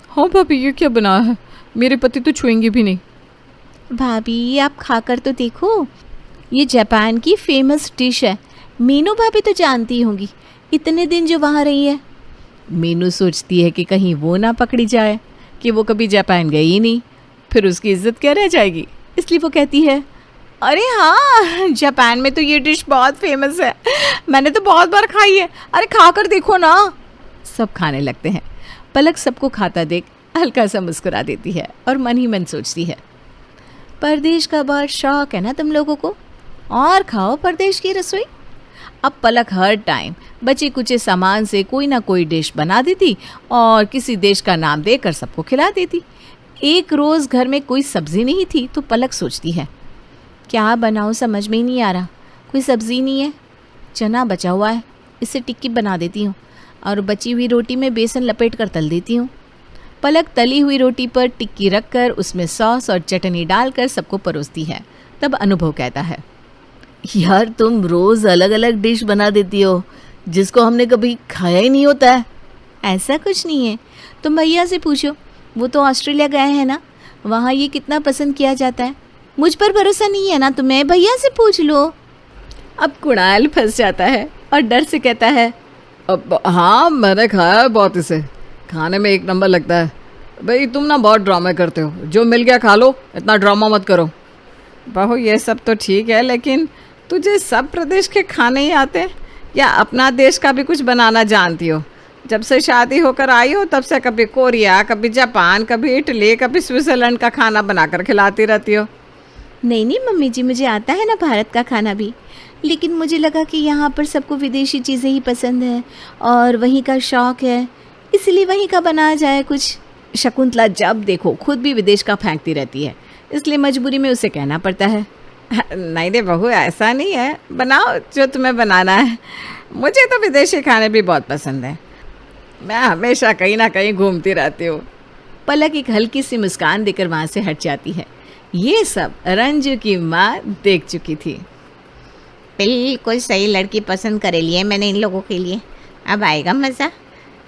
हाँ भाभी ये क्या बना है, मेरे पति तो छुएंगे भी नहीं। भाभी आप खाकर तो देखो, ये जापान की फेमस डिश है। मीनू भाभी तो जानती होंगी, इतने दिन जो वहाँ रही है। मीनू सोचती है कि कहीं वो ना पकड़ी जाए कि वो कभी जापान गई ही नहीं, फिर उसकी इज्जत क्या रह जाएगी, इसलिए वो कहती है, अरे हाँ जापान में तो ये डिश बहुत फेमस है, मैंने तो बहुत बार खाई है, अरे खाकर देखो ना। सब खाने लगते हैं। पलक सबको खाता देख हल्का सा मुस्कुरा देती है और मन ही मन सोचती है, परदेश का बहुत शौक है ना तुम लोगों को, और खाओ परदेश की रसोई। अब पलक हर टाइम बचे कुचे सामान से कोई ना कोई डिश बना देती और किसी देश का नाम देकर सबको खिला देती। एक रोज़ घर में कोई सब्जी नहीं थी तो पलक सोचती है, क्या बनाऊँ समझ में ही नहीं आ रहा, कोई सब्जी नहीं है। चना बचा हुआ है, इससे टिक्की बना देती हूँ और बची हुई रोटी में बेसन लपेट कर तल देती हूँ। पलक तली हुई रोटी पर टिक्की रखकर उसमें सॉस और चटनी डालकर सबको परोसती है। तब अनुभव कहता है, यार तुम रोज अलग अलग डिश बना देती हो जिसको हमने कभी खाया ही नहीं होता है। ऐसा कुछ नहीं है, तुम भैया से पूछो, वो तो ऑस्ट्रेलिया गए हैं ना, वहाँ ये कितना पसंद किया जाता है। मुझ पर भरोसा नहीं है ना तुम्हें, भैया से पूछ लो। अब कुणाल फंस जाता है और डर से कहता है, अब हाँ मैंने खाया है बहुत, इसे खाने में एक नंबर लगता है। भाई तुम ना बहुत ड्रामा करते हो, जो मिल गया खा लो, इतना ड्रामा मत करो। बहू ये सब तो ठीक है, लेकिन तुझे सब प्रदेश के खाने ही आते हैं या अपना देश का भी कुछ बनाना जानती हो? जब से शादी होकर आई हो तब से कभी कोरिया, कभी जापान, कभी इटली, कभी स्विट्ज़रलैंड का खाना बनाकर खिलाती रहती हो। नहीं नहीं मम्मी जी, मुझे आता है ना भारत का खाना भी, लेकिन मुझे लगा कि यहाँ पर सबको विदेशी चीज़ें ही पसंद है और वहीं का शौक़ है, इसलिए वहीं का बनाया जाए कुछ। शकुंतला जब देखो खुद भी विदेश का फेंकती रहती है, इसलिए मजबूरी में उसे कहना पड़ता है, नहीं रे बहू, ऐसा नहीं है, बनाओ जो तुम्हें बनाना है। मुझे तो विदेशी खाने भी बहुत पसंद है, मैं हमेशा कहीं ना कहीं घूमती रहती हूँ। पलक एक हल्की सी मुस्कान देकर वहाँ से हट जाती है। ये सब रंजू की माँ देख चुकी थी। बिल्कुल सही लड़की पसंद करे लिए मैंने इन लोगों के लिए, अब आएगा मज़ा।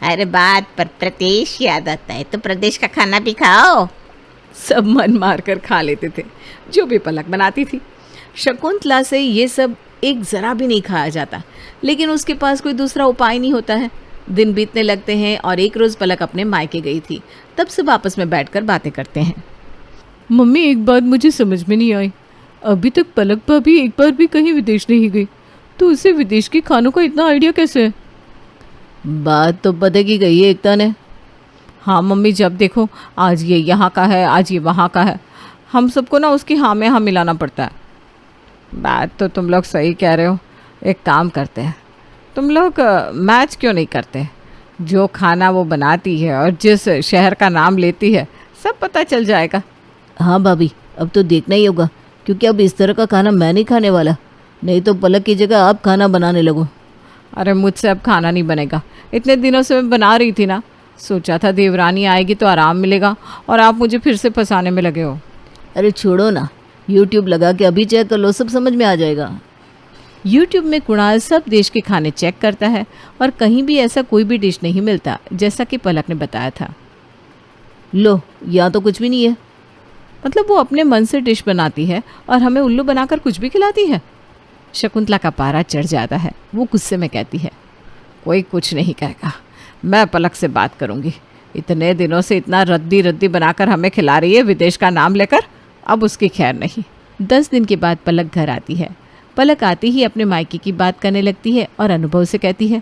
हर बात पर प्रदेश याद आता है, तो प्रदेश का खाना भी खाओ। सब मन मारकर खा लेते थे जो भी पलक बनाती थी। शकुंतला से ये सब एक ज़रा भी नहीं खाया जाता, लेकिन उसके पास कोई दूसरा उपाय नहीं होता है। दिन बीतने लगते हैं और एक रोज़ पलक अपने मायके गई थी, तब सब आपस में बैठकर बातें करते हैं। मम्मी, एक बात मुझे समझ में नहीं आई, अभी तक पलक भाभी एक बार भी कहीं विदेश नहीं गई, तो उसे विदेश के खानों का इतना आइडिया कैसे है? बात तो पता की गई है एकता ने। हाँ मम्मी, जब देखो आज ये यहाँ का है, आज ये वहाँ का है, हम सबको ना उसकी हाँ में हाँ मिलाना पड़ता है। बात तो तुम लोग सही कह रहे हो, एक काम करते हैं, तुम लोग मैच क्यों नहीं करते? जो खाना वो बनाती है और जिस शहर का नाम लेती है सब पता चल जाएगा। हाँ भाभी, अब तो देखना ही होगा, क्योंकि अब इस तरह का खाना मैं नहीं खाने वाला, नहीं तो पलक की जगह आप खाना बनाने लगो। अरे मुझसे अब खाना नहीं बनेगा, इतने दिनों से मैं बना रही थी ना, सोचा था देवरानी आएगी तो आराम मिलेगा और आप मुझे फिर से फंसाने में लगे हो। अरे छोड़ो ना, यूट्यूब लगा के अभी चेक कर लो, सब समझ में आ जाएगा। यूट्यूब में कुणाल सब देश के खाने चेक करता है और कहीं भी ऐसा कोई भी डिश नहीं मिलता जैसा कि पलक ने बताया था। लो, यहाँ तो कुछ भी नहीं है। मतलब वो अपने मन से डिश बनाती है और हमें उल्लू बनाकर कुछ भी खिलाती है। शकुंतला का पारा चढ़ जाता है, वो गुस्से में कहती है, कोई कुछ नहीं कहेगा, मैं पलक से बात करूंगी। इतने दिनों से इतना रद्दी रद्दी बनाकर हमें खिला रही है विदेश का नाम लेकर, अब उसकी खैर नहीं। 10 दिन के बाद पलक घर आती है। पलक आती ही अपने मायके की बात करने लगती है और अनुभव से कहती है,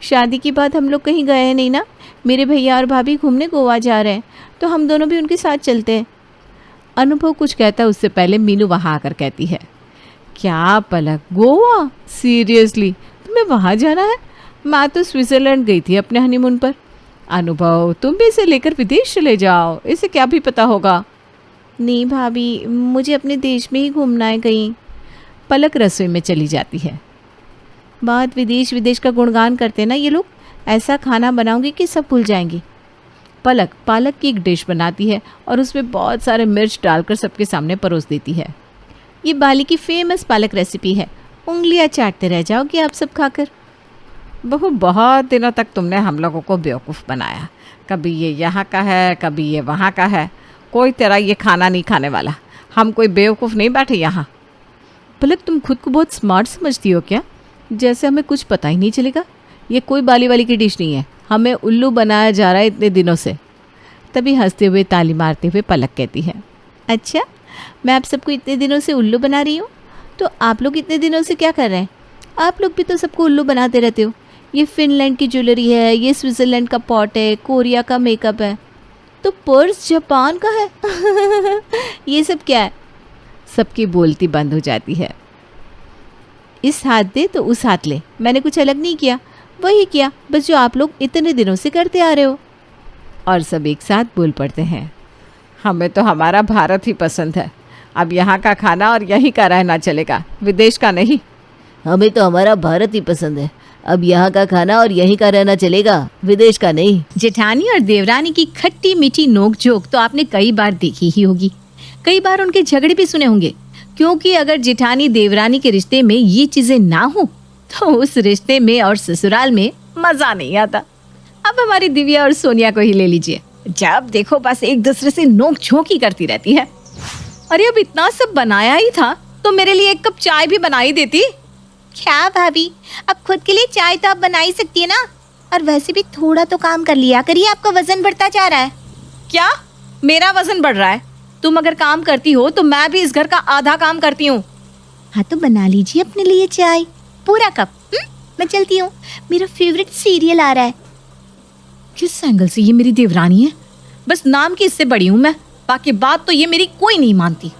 शादी के बाद हम लोग कहीं गए नहीं ना, मेरे भैया और भाभी घूमने गोवा जा रहे हैं, तो हम दोनों भी उनके साथ चलते हैं। अनुभव कुछ कहता है उससे पहले मीनू वहाँ आकर कहती है, क्या पलक, गोवा? सीरियसली तुम्हें वहाँ जाना है? मैं तो स्विट्ज़रलैंड गई थी अपने हनीमून पर। अनुभव, तुम भी इसे लेकर विदेश चले जाओ, इसे क्या भी पता होगा। नहीं भाभी, मुझे अपने देश में ही घूमना है कहीं। पलक रसोई में चली जाती है। बहुत विदेश विदेश का गुणगान करते हैं ना ये लोग, ऐसा खाना बनाऊंगी कि सब भूल जाएंगे। पलक पालक की एक डिश बनाती है और उसमें बहुत सारे मिर्च डालकर सबके सामने परोस देती है। ये बाली की फेमस पालक रेसिपी है, उंगलियां चाटते रह जाओगे आप सब खाकर। बहू, बहुत दिनों तक तुमने हम लोगों को बेवकूफ़ बनाया, कभी ये यहाँ का है, कभी ये वहाँ का है, कोई तेरा ये खाना नहीं खाने वाला। हम कोई बेवकूफ़ नहीं बैठे यहाँ। पलक, तुम खुद को बहुत स्मार्ट समझती हो क्या? जैसे हमें कुछ पता ही नहीं चलेगा। ये कोई बाली वाली की डिश नहीं है, हमें उल्लू बनाया जा रहा है इतने दिनों से। तभी हंसते हुए ताली मारते हुए पलक कहती है, अच्छा, मैं आप सबको इतने दिनों से उल्लू बना रही हूँ, तो आप लोग इतने दिनों से क्या कर रहे हैं? आप लोग भी तो सबको उल्लू बनाते रहते हो। ये फिनलैंड की ज्वेलरी है, ये स्विट्ज़रलैंड का पॉट है, कोरिया का मेकअप है, तो पर्स जापान का है। ये सब क्या है? सबकी बोलती बंद हो जाती है। इस हाथ दे तो उस हाथ ले, मैंने कुछ अलग नहीं किया, वही किया बस जो आप लोग इतने दिनों से करते आ रहे हो। और सब एक साथ बोल पड़ते हैं, हमें तो हमारा भारत ही पसंद है, अब यहाँ का खाना और यहीं का रहना चलेगा, विदेश का नहीं। हमें तो हमारा भारत ही पसंद है, अब यहाँ का खाना और यहीं का रहना चलेगा, विदेश का नहीं। जेठानी और देवरानी की खट्टी मीठी नोक-झोंक तो आपने कई बार देखी ही होगी, कई बार उनके झगड़े भी सुने होंगे, क्योंकि अगर जेठानी देवरानी के रिश्ते में ये चीजें ना हो तो उस रिश्ते में और ससुराल में मजा नहीं आता। अब हमारी दिव्या और सोनिया को ही ले लीजिए, जब देखो बस एक दूसरे से नोक झोंक ही करती रहती है। अरे अब इतना सब बनाया ही था तो मेरे लिए एक कप चाय भी बनाई देती। क्या भाभी, अब खुद के लिए चाय तो आप बना ही सकती है ना, और वैसे भी थोड़ा तो काम कर लिया करिए, आपका वजन बढ़ता जा रहा है। क्या मेरा वजन बढ़ रहा है? तुम अगर काम करती हो तो मैं भी इस घर का आधा काम करती हूँ। हाँ तो बना लीजिए अपने लिए चाय, पूरा कप। मैं चलती हूँ, मेरा फेवरेट सीरियल आ रहा है। किस एंगल से ये मेरी देवरानी है? बस नाम की इससे बड़ी हूँ मैं, बाकी बात तो ये मेरी कोई नहीं मानती।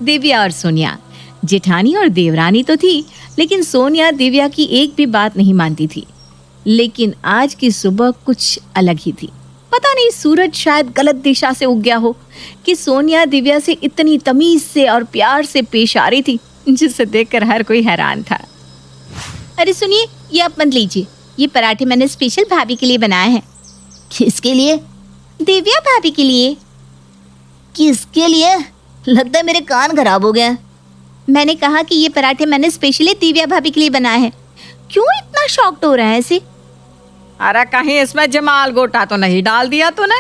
दिव्या और सोनिया, जेठानी और देवरानी तो थी, लेकिन सोनिया दिव्या की एक भी बात नहीं मानती थी। लेकिन आज की सुबह कुछ अलग ही थी। पता नहीं सूरज शायद गलत दिशा से उग गया हो कि सोनिया दिव्या से इतनी तमीज से और प्यार से पेश आ रही थी, जिसे देखकर हर कोई हैरान था। अरे सुनिए, ये आप मत लीजिए, ये पराठे मैंने स्पेशल भाभी के लिए बनाए हैं। किसके लिए? दिव्या भाभी के लिए। किसके लिए? लगता है मेरे कान खराब हो गए हैं। मैंने कहा कि ये पराठे मैंने स्पेशली दिव्या भाभी के लिए बनाए हैं। क्यों इतना शॉक्ड हो रहा है ऐसे? अरे कहीं इसमें जमाल गोटा तो नहीं डाल दिया तूने?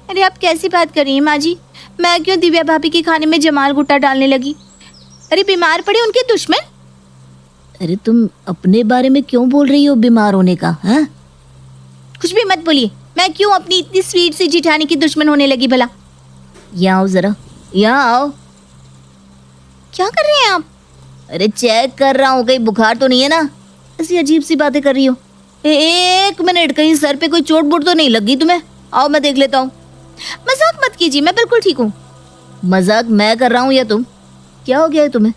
अरे आप कैसी बात कर रही हैं माँ जी? मैं क्यों दिव्या भाभी के खाने में जमाल गुट्टा डालने लगी? अरे बीमार पड़े उनके दुश्मन। अरे तुम अपने बारे में क्यों बोल रही हो बीमार होने का? हाँ, कुछ भी मत बोलिए। मैं क्यों अपनी इतनी स्वीट सी जिठानी की दुश्मन होने लगी भला? यहाँ आओ जरा, यहाँ आओ। क्या कर रहे हैं आप? अरे चेक कर रहा हूँ, कहीं बुखार तो नहीं है ना? ऐसी अजीब सी बातें कर रही हो। एक मिनट, कहीं सर पे कोई चोट वोट तो नहीं लगी तुम्हें? आओ मैं देख लेता हूँ। मजाक मत कीजिए, मैं बिल्कुल ठीक हूँ। मजाक मैं कर रहा हूँ या तुम? क्या हो गया है तुम्हें?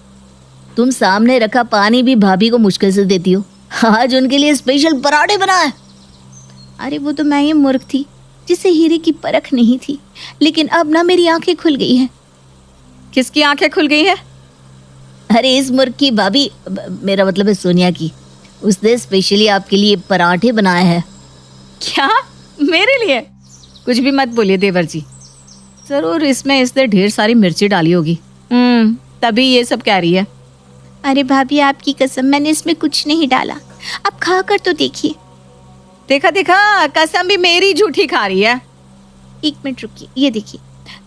तुम सामने रखा पानी भी भाभी को मुश्किल से देती हो। आज उनके लिए स्पेशल पराठे बनाए। अरे वो तो मैं ही मूर्ख थी जिसे हीरे की परख नहीं थी, लेकिन अब ना मेरी आंखें खुल गई हैं। किसकी आंखें खुल गई है? अरे इस मूर्ख की भाभी, मेरा मतलब है सोनिया की। उसने स्पेशली आपके लिए पराठे बनाए हैं। क्या? मेरे लिए? कुछ भी मत बोलिए देवर जी। जरूर इसमें इसने ढेर सारी मिर्ची डाली होगी, तभी ये सब कह रही है। अरे भाभी आपकी कसम, मैंने इसमें कुछ नहीं डाला। आप खा कर तो देखिए। देखा देखा, कसम भी मेरी झूठी खा रही है। एक मिनट रुकिए, ये देखिए,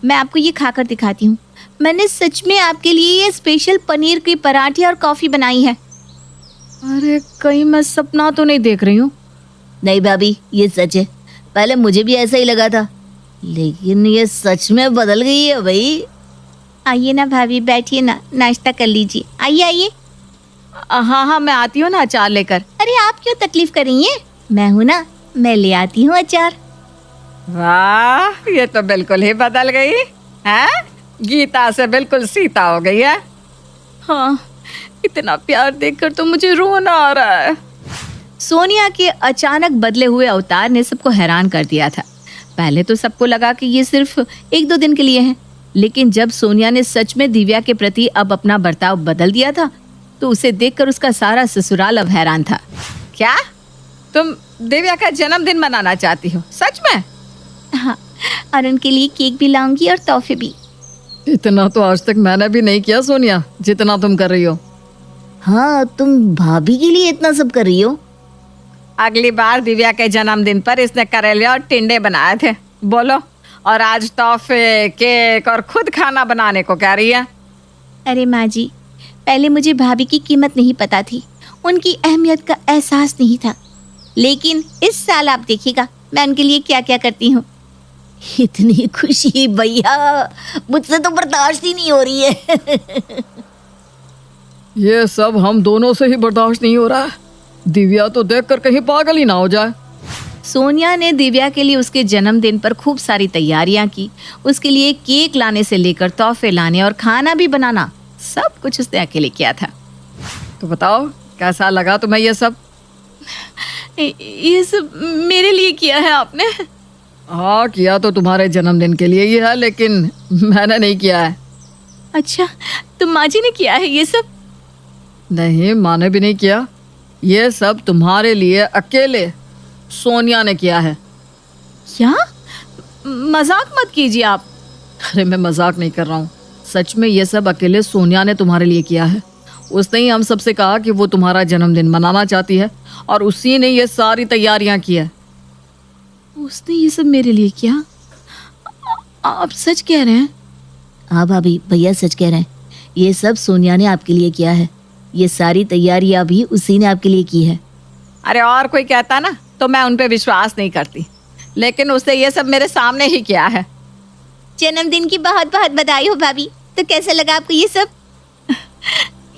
मैं आपको ये खाकर दिखाती हूँ। मैंने सच में आपके लिए ये स्पेशल पनीर की पराठे और कॉफी बनाई है। अरे कहीं मैं सपना तो नहीं देख रही हूँ? नहीं भाभी, ये सच है। पहले मुझे भी ऐसा ही लगा था, लेकिन ये सच में बदल गई है भाई। आइए ना भाभी, बैठिए ना, नाश्ता कर लीजिए। आइए आइए। हाँ हाँ, मैं आती हूँ ना अचार लेकर। अरे आप क्यों तकलीफ कर रही हैं? मैं हूँ ना, मैं ले आती हूँ अचार। वाह, ये तो बिल्कुल ही बदल गई है। गीता से बिल्कुल सीता हो गई है। हाँ, इतना प्यार देखकर तो मुझे रोना आ रहा है। सोनिया के अचानक बदले हुए अवतार ने सबको हैरान कर दिया था। पहले तो सबको लगा कि ये सिर्फ 1-2 दिन के लिए है, लेकिन जब सोनिया ने सच में दिव्या के प्रति अब अपना बर्ताव बदल दिया था, तो उसे देखकर उसका सारा ससुराल अब हैरान था। क्या तुम दिव्या का जन्मदिन मनाना चाहती हो? सच में? हाँ, और उनके लिए केक भी लाऊंगी और तोहफे भी। इतना तो आज तक मैंने भी नहीं किया सोनिया, जितना तुम कर रही हो। हाँ, तुम भाभी के लिए इतना सब कर रही हो। अगली बार दिव्या के जन्मदिन पर इसने करेले और टिंडे बनाए थे, बोलो, और आज तोहफे, केक और खुद खाना बनाने को कह रही है। अरे माँ जी, पहले मुझे भाभी की कीमत नहीं पता थी, उनकी अहमियत का एहसास नहीं था, लेकिन इस साल आप देखिएगा मैं उनके लिए क्या क्या करती हूँ। इतनी खुशी भैया, मुझसे तो बर्दाश्त ही नहीं हो रही है। ये सब हम दोनों से ही बर्दाश्त नहीं हो रहा है। दिव्या तो देखकर कहीं पागल ही ना हो जाए। सोनिया ने दिव्या के लिए उसके जन्मदिन पर खूब सारी तैयारियां की। उसके लिए केक लाने से लेकर तोहफे लाने और खाना भी बनाना, सब कुछ उसने अकेले किया था। तो बताओ, कैसा लगा तुम्हें ये सब? ये सब मेरे लिए किया है आपने? हाँ, किया तो तुम्हारे जन्मदिन के लिए ही है, लेकिन मैंने नहीं किया है। अच्छा, तो माँ जी ने किया है ये सब? नहीं, माँ ने भी नहीं किया। ये सब तुम्हारे लिए अकेले सोनिया ने किया है। क्या? मजाक मत कीजिए आप। अरे मैं मजाक नहीं कर रहा हूँ, सच में ये सब अकेले सोनिया ने तुम्हारे लिए किया है। उसने ही हम सबसे कहा कि वो तुम्हारा जन्मदिन मनाना चाहती है, और उसी ने ये सारी तैयारियां की है। उसने ये सब मेरे लिए किया? आप सच कह रहे हैं? हाँ भाभी, भैया सच कह रहे हैं। ये सब सोनिया ने आपके लिए किया है। ये सारी तैयारियां भी उसी ने आपके लिए की है। अरे और कोई कहता ना तो मैं उन पे विश्वास नहीं करती, लेकिन उसने ये सब मेरे सामने ही किया है। जन्मदिन की बहुत बहुत बधाई हो भाभी। तो कैसा लगा आपको ये सब?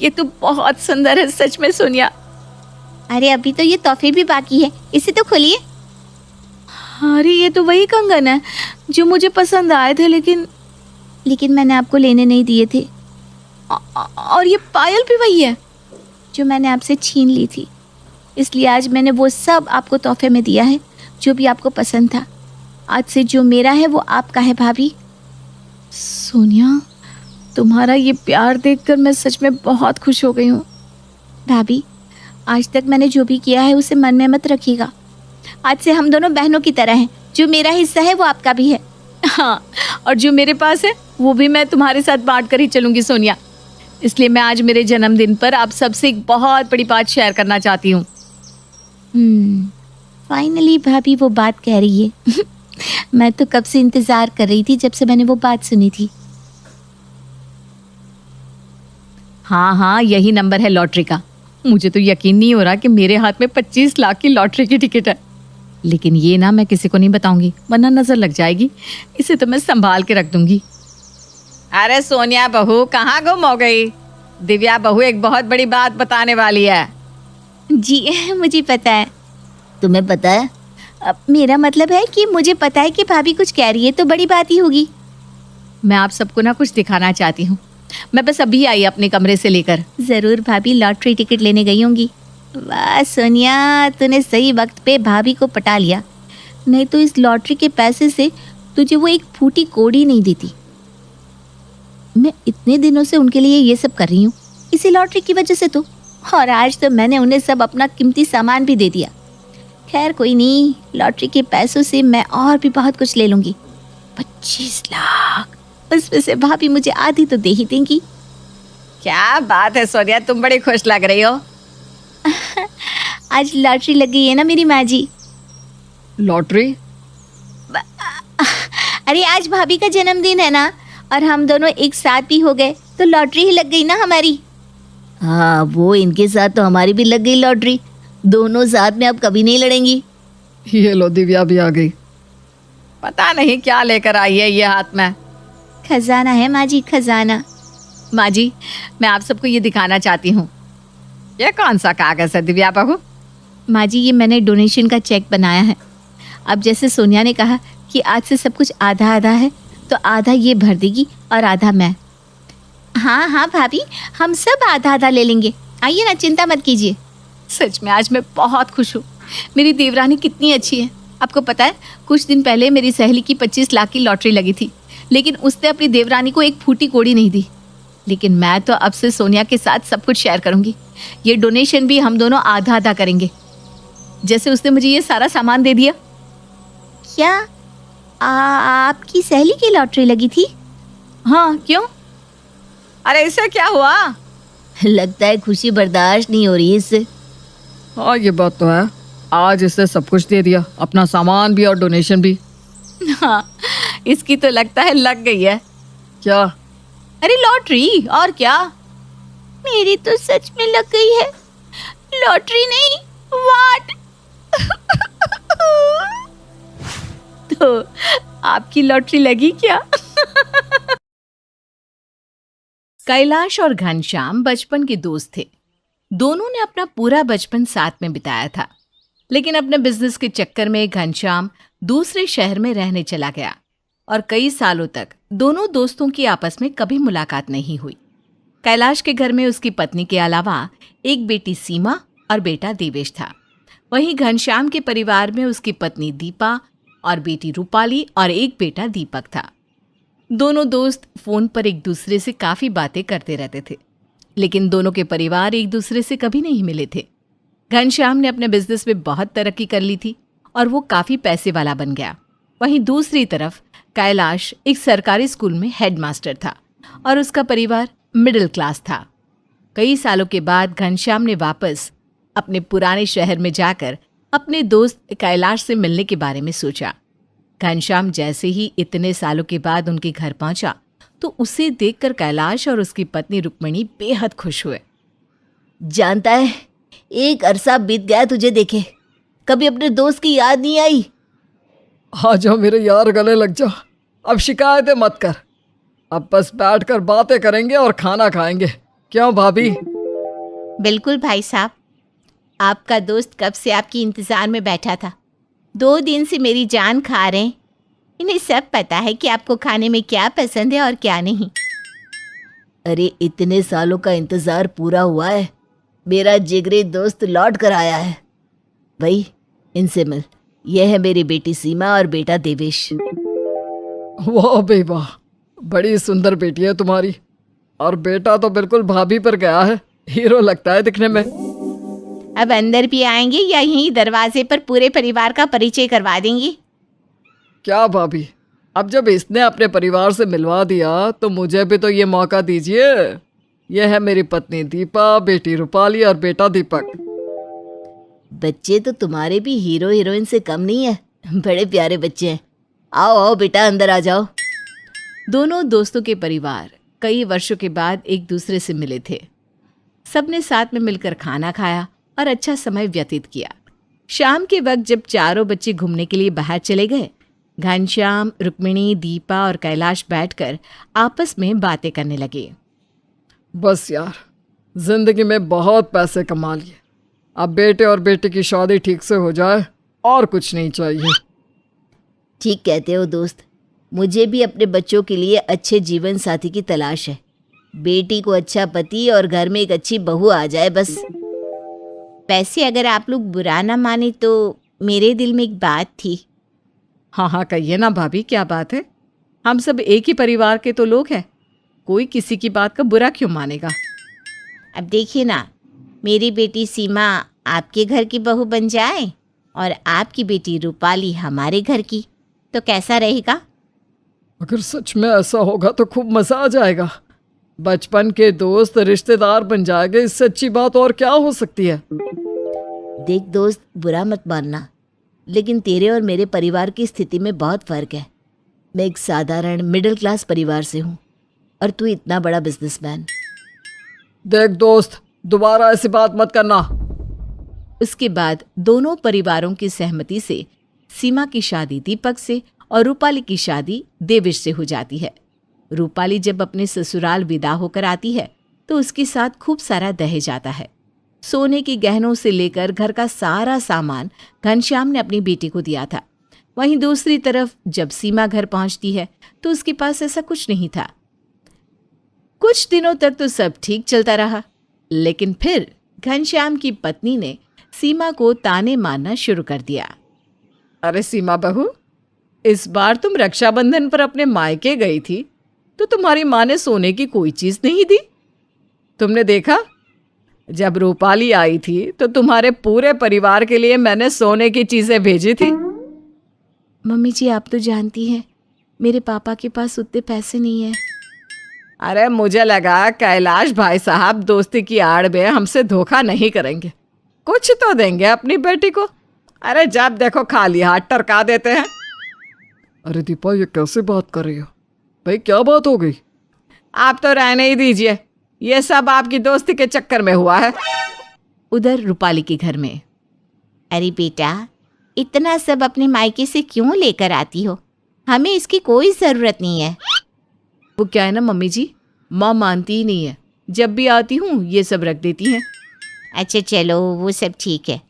ये तो बहुत सुंदर है सच में सोनिया। अरे अभी तो ये तोहफे भी बाकी है, इसे तो खोलिए। अरे ये तो वही कंगन है जो मुझे पसंद आए थे, लेकिन मैंने आपको लेने नहीं दिए थे। और ये पायल भी वही है जो मैंने आपसे छीन ली थी, इसलिए आज मैंने वो सब आपको तोहफे में दिया है जो भी आपको पसंद था। आज से जो मेरा है वो आपका है भाभी। सोनिया, तुम्हारा ये प्यार देखकर मैं सच में बहुत खुश हो गई हूँ। भाभी, आज तक मैंने जो भी किया है उसे मन में मत रखिएगा। आज से हम दोनों बहनों की तरह हैं। जो मेरा हिस्सा है वो आपका भी है। हाँ, और जो मेरे पास है वो भी मैं तुम्हारे साथ बांट कर ही चलूंगी सोनिया। इसलिए मैं आज मेरे जन्मदिन पर आप सबसे एक बहुत बड़ी बात शेयर करना चाहती हूँ। फाइनली भाभी वो बात कह रही है। मैं तो कब से इंतजार कर रही थी जब से मैंने वो बात सुनी थी। हाँ, यही नंबर है लॉटरी का। मुझे तो यकीन नहीं हो रहा कि मेरे हाथ में 25 लाख की लॉटरी की टिकट है। लेकिन ये ना मैं किसी को नहीं बताऊंगी, वरना नजर लग जाएगी। इसे तो मैं संभाल के रख दूंगी। अरे सोनिया बहू, कहाँ गुम हो गई? दिव्या बहू एक बहुत बड़ी बात बताने वाली है। जी मुझे पता है। तुम्हें पता है? अब मेरा मतलब है कि मुझे पता है कि भाभी कुछ कह रही है तो बड़ी बात ही होगी। मैं आप सबको ना कुछ दिखाना चाहती हूँ। मैं बस अभी आई अपने कमरे से लेकर। जरूर भाभी लॉटरी टिकट लेने गई होंगी। वाह सोनिया, तूने सही वक्त पे भाभी को पटा लिया। नहीं तो इस लॉटरी के पैसे से तुझे वो एक फूटी कौड़ी नहीं देती। मैं इतने दिनों से उनके लिए ये सब कर रही हूँ, इसी लॉटरी की वजह से तो। और आज तो मैंने उन्हें सब अपना कीमती सामान भी दे दिया। खैर कोई नहीं, लॉटरी के पैसों से मैं और भी बहुत कुछ ले लूंगी। 25 लाख, उसमें से भाभी मुझे आधी तो दे ही देंगी। क्या बात है सोनिया, तुम बड़ी खुश लग रही हो। आज लॉटरी लग गई है ना मेरी माँ जी। लॉटरी? अरे आज भाभी का जन्मदिन है ना, और हम दोनों एक साथ भी हो गए तो लॉटरी ही लग गई ना हमारी। हाँ, वो इनके साथ तो हमारी भी लग गई लॉटरी। दोनों साथ में अब कभी नहीं लड़ेंगी। ये लो, दिव्या भी आ गई। पता नहीं क्या लेकर आई है ये हाथ में। खजाना है माँ जी, खजाना। माँ जी, मैं आप सबको ये दिखाना चाहती हूँ। ये कौन सा कागज है दिव्या बहू? माँ जी, ये मैंने डोनेशन का चेक बनाया है। अब जैसे सोनिया ने कहा कि आज से सब कुछ आधा आधा है, तो आधा ये भर देगी और आधा मैं। हाँ भाभी, हम सब आधा आधा ले लेंगे। आइए ना, चिंता मत कीजिए। सच में आज मैं बहुत खुश हूँ। मेरी देवरानी कितनी अच्छी है। आपको पता है, कुछ दिन पहले मेरी सहेली की 25 लाख की लॉटरी लगी थी, लेकिन उसने अपनी देवरानी को एक फूटी कौड़ी नहीं दी। लेकिन मैं तो अब से सोनिया के साथ सब कुछ शेयर करूंगी। ये डोनेशन भी हम दोनों आधा आधा करेंगे, जैसे उसने मुझे ये सारा सामान दे दिया। क्या आपकी सहेली की लॉटरी लगी थी? हाँ, क्यों? अरे इससे क्या हुआ? लगता है खुशी बर्दाश्त नहीं हो रही इससे। हाँ, ये बात तो है। आज इसने सब कुछ दे दिया, अपना सामान भी और डोनेशन भी। हाँ, इसकी तो लगता है लग गई है। क्या? अरे लॉटरी, और क्या? मेरी तो सच में लग गई है। लॉटरी नहीं, वाट। तो आपकी लॉटरी लगी क्या? कैलाश और घनश्याम बचपन के दोस्त थे। दोनों ने अपना पूरा बचपन साथ में बिताया था। लेकिन अपने बिजनेस के चक्कर में घनश्याम दूसरे शहर में रहने चला गया और कई सालों तक दोनों दोस्तों की आपस में कभी मुलाकात नहीं हुई। कैलाश के घर में उसकी पत्नी के अलावा एक बेटी सीमा और बेटा देवेश था। वहीं घनश्याम के परिवार में उसकी पत्नी दीपा और बेटी रूपाली और एक बेटा दीपक था। दोनों दोस्त फोन पर एक दूसरे से काफी बातें करते रहते थे, लेकिन दोनों के परिवार एक दूसरे से कभी नहीं मिले थे। घनश्याम ने अपने बिजनेस में बहुत तरक्की कर ली थी और वो काफी पैसे वाला बन गया। वहीं दूसरी तरफ कैलाश एक सरकारी स्कूल में हेडमास्टर था और उसका परिवार मिडिल क्लास था। कई सालों के बाद घनश्याम ने वापस अपने पुराने शहर में जाकर अपने दोस्त कैलाश से मिलने के बारे में सोचा। घनश्याम जैसे ही इतने सालों के बाद उनके घर पहुंचा तो उसे देखकर कैलाश और उसकी पत्नी रुक्मिणी बेहद खुश हुए। जानता है, एक अरसा बीत गया तुझे देखे, कभी अपने दोस्त की याद नहीं आई। आ जाओ मेरे यार, गले लग जा। अब शिकायतें मत कर, अब बस बैठकर बातें करेंगे और खाना खाएंगे। क्यों भाभी? बिल्कुल भाई साहब, आपका दोस्त कब से आपकी इंतजार में बैठा था। 2 दिन से मेरी जान खा रहे हैं। इन्हें सब पता है कि आपको खाने में क्या पसंद है और क्या नहीं। अरे इतने सालों का इंतजार पूरा हुआ है। मेरा जिगरी दोस्त लौट कर आया है। भाई, इनसे मिल, यह है मेरी बेटी सीमा और बेटा देवेश। वाह बे वाह, बड़ी सुंदर बेटी है तुम्हारी। और बेटा तो बिल्कुल भाभी पर गया है, हीरो लगता है दिखने में। अब अंदर भी आएंगे या यहीं दरवाजे पर पूरे परिवार का परिचय करवा देंगी? क्या भाभी, अब जब इसने अपने परिवार से मिलवा दिया तो मुझे भी तो ये मौका दीजिए। यह है मेरी पत्नी दीपा, बेटी रूपाली और बेटा दीपक। बच्चे तो तुम्हारे भी हीरो हीरोइन से कम नहीं है, बड़े प्यारे बच्चे हैं। आओ आओ बेटा, अंदर आ जाओ। दोनों दोस्तों के परिवार कई वर्षों के बाद एक दूसरे से मिले थे। सबने साथ में मिलकर खाना खाया और अच्छा समय व्यतीत किया। शाम के वक्त जब चारों बच्चे घूमने के लिए बाहर चले गए, घनश्याम, रुक्मिणी, दीपा और कैलाश बैठकर आपस में बातें करने लगे। बस यार, जिंदगी में बहुत पैसे कमा लिए, अब बेटे और बेटी की शादी ठीक से हो जाए और कुछ नहीं चाहिए। ठीक कहते हो दोस्त, मुझे भी अपने बच्चों के लिए अच्छे जीवन साथी की तलाश है। बेटी को अच्छा पति और घर में एक अच्छी बहू आ जाए बस। वैसे अगर आप लोग बुरा ना माने तो मेरे दिल में एक बात थी। हाँ हाँ कहिए ना भाभी, क्या बात है? हम सब एक ही परिवार के तो लोग हैं, कोई किसी की बात का बुरा क्यों मानेगा? अब देखिए ना, मेरी बेटी सीमा आपके घर की बहू बन जाए और आपकी बेटी रूपाली हमारे घर की, तो कैसा रहेगा? अगर सच में ऐसा होगा तो खूब मजा आ जाएगा। बचपन के दोस्त रिश्तेदार बन जाएंगे, इससे अच्छी बात और क्या हो सकती है। देख दोस्त, बुरा मत मानना, लेकिन तेरे और मेरे परिवार की स्थिति में बहुत फर्क है। मैं एक साधारण मिडिल क्लास परिवार से हूँ और तू इतना बड़ा बिजनेसमैन। देख दोस्त, दोबारा ऐसी बात मत करना। उसके बाद दोनों परिवारों की सहमति से सीमा की शादी दीपक से और रूपाली की शादी देवेश से हो जाती है। रूपाली जब अपने ससुराल विदा होकर आती है तो उसके साथ खूब सारा दहेज आता है। सोने के गहनों से लेकर घर का सारा सामान घनश्याम ने अपनी बेटी को दिया था। वहीं दूसरी तरफ जब सीमा घर पहुंचती है तो उसके पास ऐसा कुछ नहीं था। कुछ दिनों तक तो सब ठीक चलता रहा, लेकिन फिर घनश्याम की पत्नी ने सीमा को ताने मारना शुरू कर दिया। अरे सीमा बहू, इस बार तुम रक्षाबंधन पर अपने मायके गई थी तो तुम्हारी माँ ने सोने की कोई चीज नहीं दी। तुमने देखा, जब रूपाली आई थी तो तुम्हारे पूरे परिवार के लिए मैंने सोने की चीजें भेजी थी। मम्मी जी, आप तो जानती हैं मेरे पापा के पास उतने पैसे नहीं है। अरे मुझे लगा कैलाश भाई साहब दोस्ती की आड़ में हमसे धोखा नहीं करेंगे, कुछ तो देंगे अपनी बेटी को। अरे जब देखो खाली हाथ टरका देते हैं। अरे दीपा, ये कैसे बात कर रही हो भाई? क्या बात हो गई? आप तो रहने ही दीजिए, ये सब आपकी दोस्ती के चक्कर में हुआ है। उधर रूपाली के घर में, अरे बेटा, इतना सब अपने मायके से क्यों लेकर आती हो? हमें इसकी कोई ज़रूरत नहीं है। वो क्या है ना मम्मी जी, माँ मानती ही नहीं है, जब भी आती हूँ ये सब रख देती हैं। अच्छा चलो, वो सब ठीक है।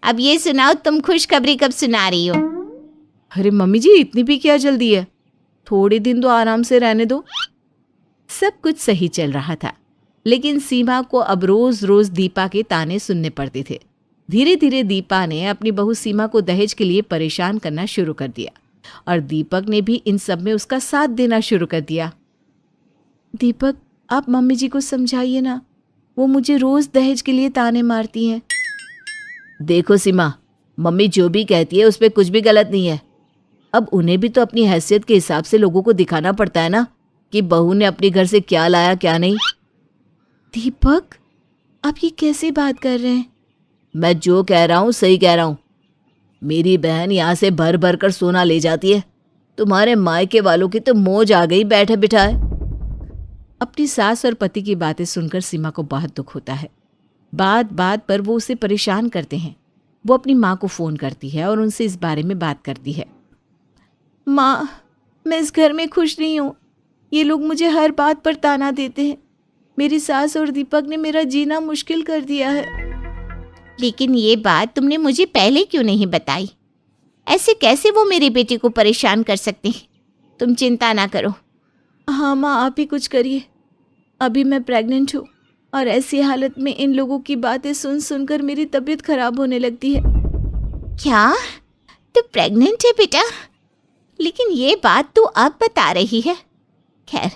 अब ये सुनाओ, तुम खुशखबरी कब सुना रही हो? अरे मम्मी जी, इतनी भी क्या जल्दी है, थोड़े दिन तो आराम से रहने दो। सब कुछ सही चल रहा था, लेकिन सीमा को अब रोज रोज दीपा के ताने सुनने पड़ते थे। धीरे धीरे दीपा ने अपनी बहू सीमा को दहेज के लिए परेशान करना शुरू कर दिया और दीपक ने भी इन सब में उसका साथ देना शुरू कर दिया। दीपक, आप मम्मी जी को समझाइए ना, वो मुझे रोज दहेज के लिए ताने मारती हैं। देखो सीमा, मम्मी जो भी कहती है उसमें कुछ भी गलत नहीं है। अब उन्हें भी तो अपनी हैसियत के हिसाब से लोगों को दिखाना पड़ता है ना, कि बहू ने अपने घर से क्या लाया क्या नहीं। दीपक, आप ये कैसे बात कर रहे हैं? मैं जो कह रहा हूँ सही कह रहा हूँ। मेरी बहन यहाँ से भर भर कर सोना ले जाती है, तुम्हारे मायके वालों की तो मौज आ गई बैठे बिठाए। अपनी सास और पति की बातें सुनकर सीमा को बहुत दुख होता है। बात बात पर वो उसे परेशान करते हैं। वो अपनी माँ को फ़ोन करती है और उनसे इस बारे में बात करती है। माँ, मैं इस घर में खुश नहीं हूँ, ये लोग मुझे हर बात पर ताना देते हैं। मेरी सास और दीपक ने मेरा जीना मुश्किल कर दिया है। लेकिन ये बात तुमने मुझे पहले क्यों नहीं बताई? ऐसे कैसे वो मेरी बेटी को परेशान कर सकते हैं? तुम चिंता ना करो। हाँ माँ, आप ही कुछ करिए। अभी मैं प्रेग्नेंट हूँ और ऐसी हालत में इन लोगों की बातें सुन सुनकर मेरी तबीयत खराब होने लगती है। क्या? तू प्रेग्नेंट है बेटा? लेकिन ये बात तू अब बता रही है। खैर,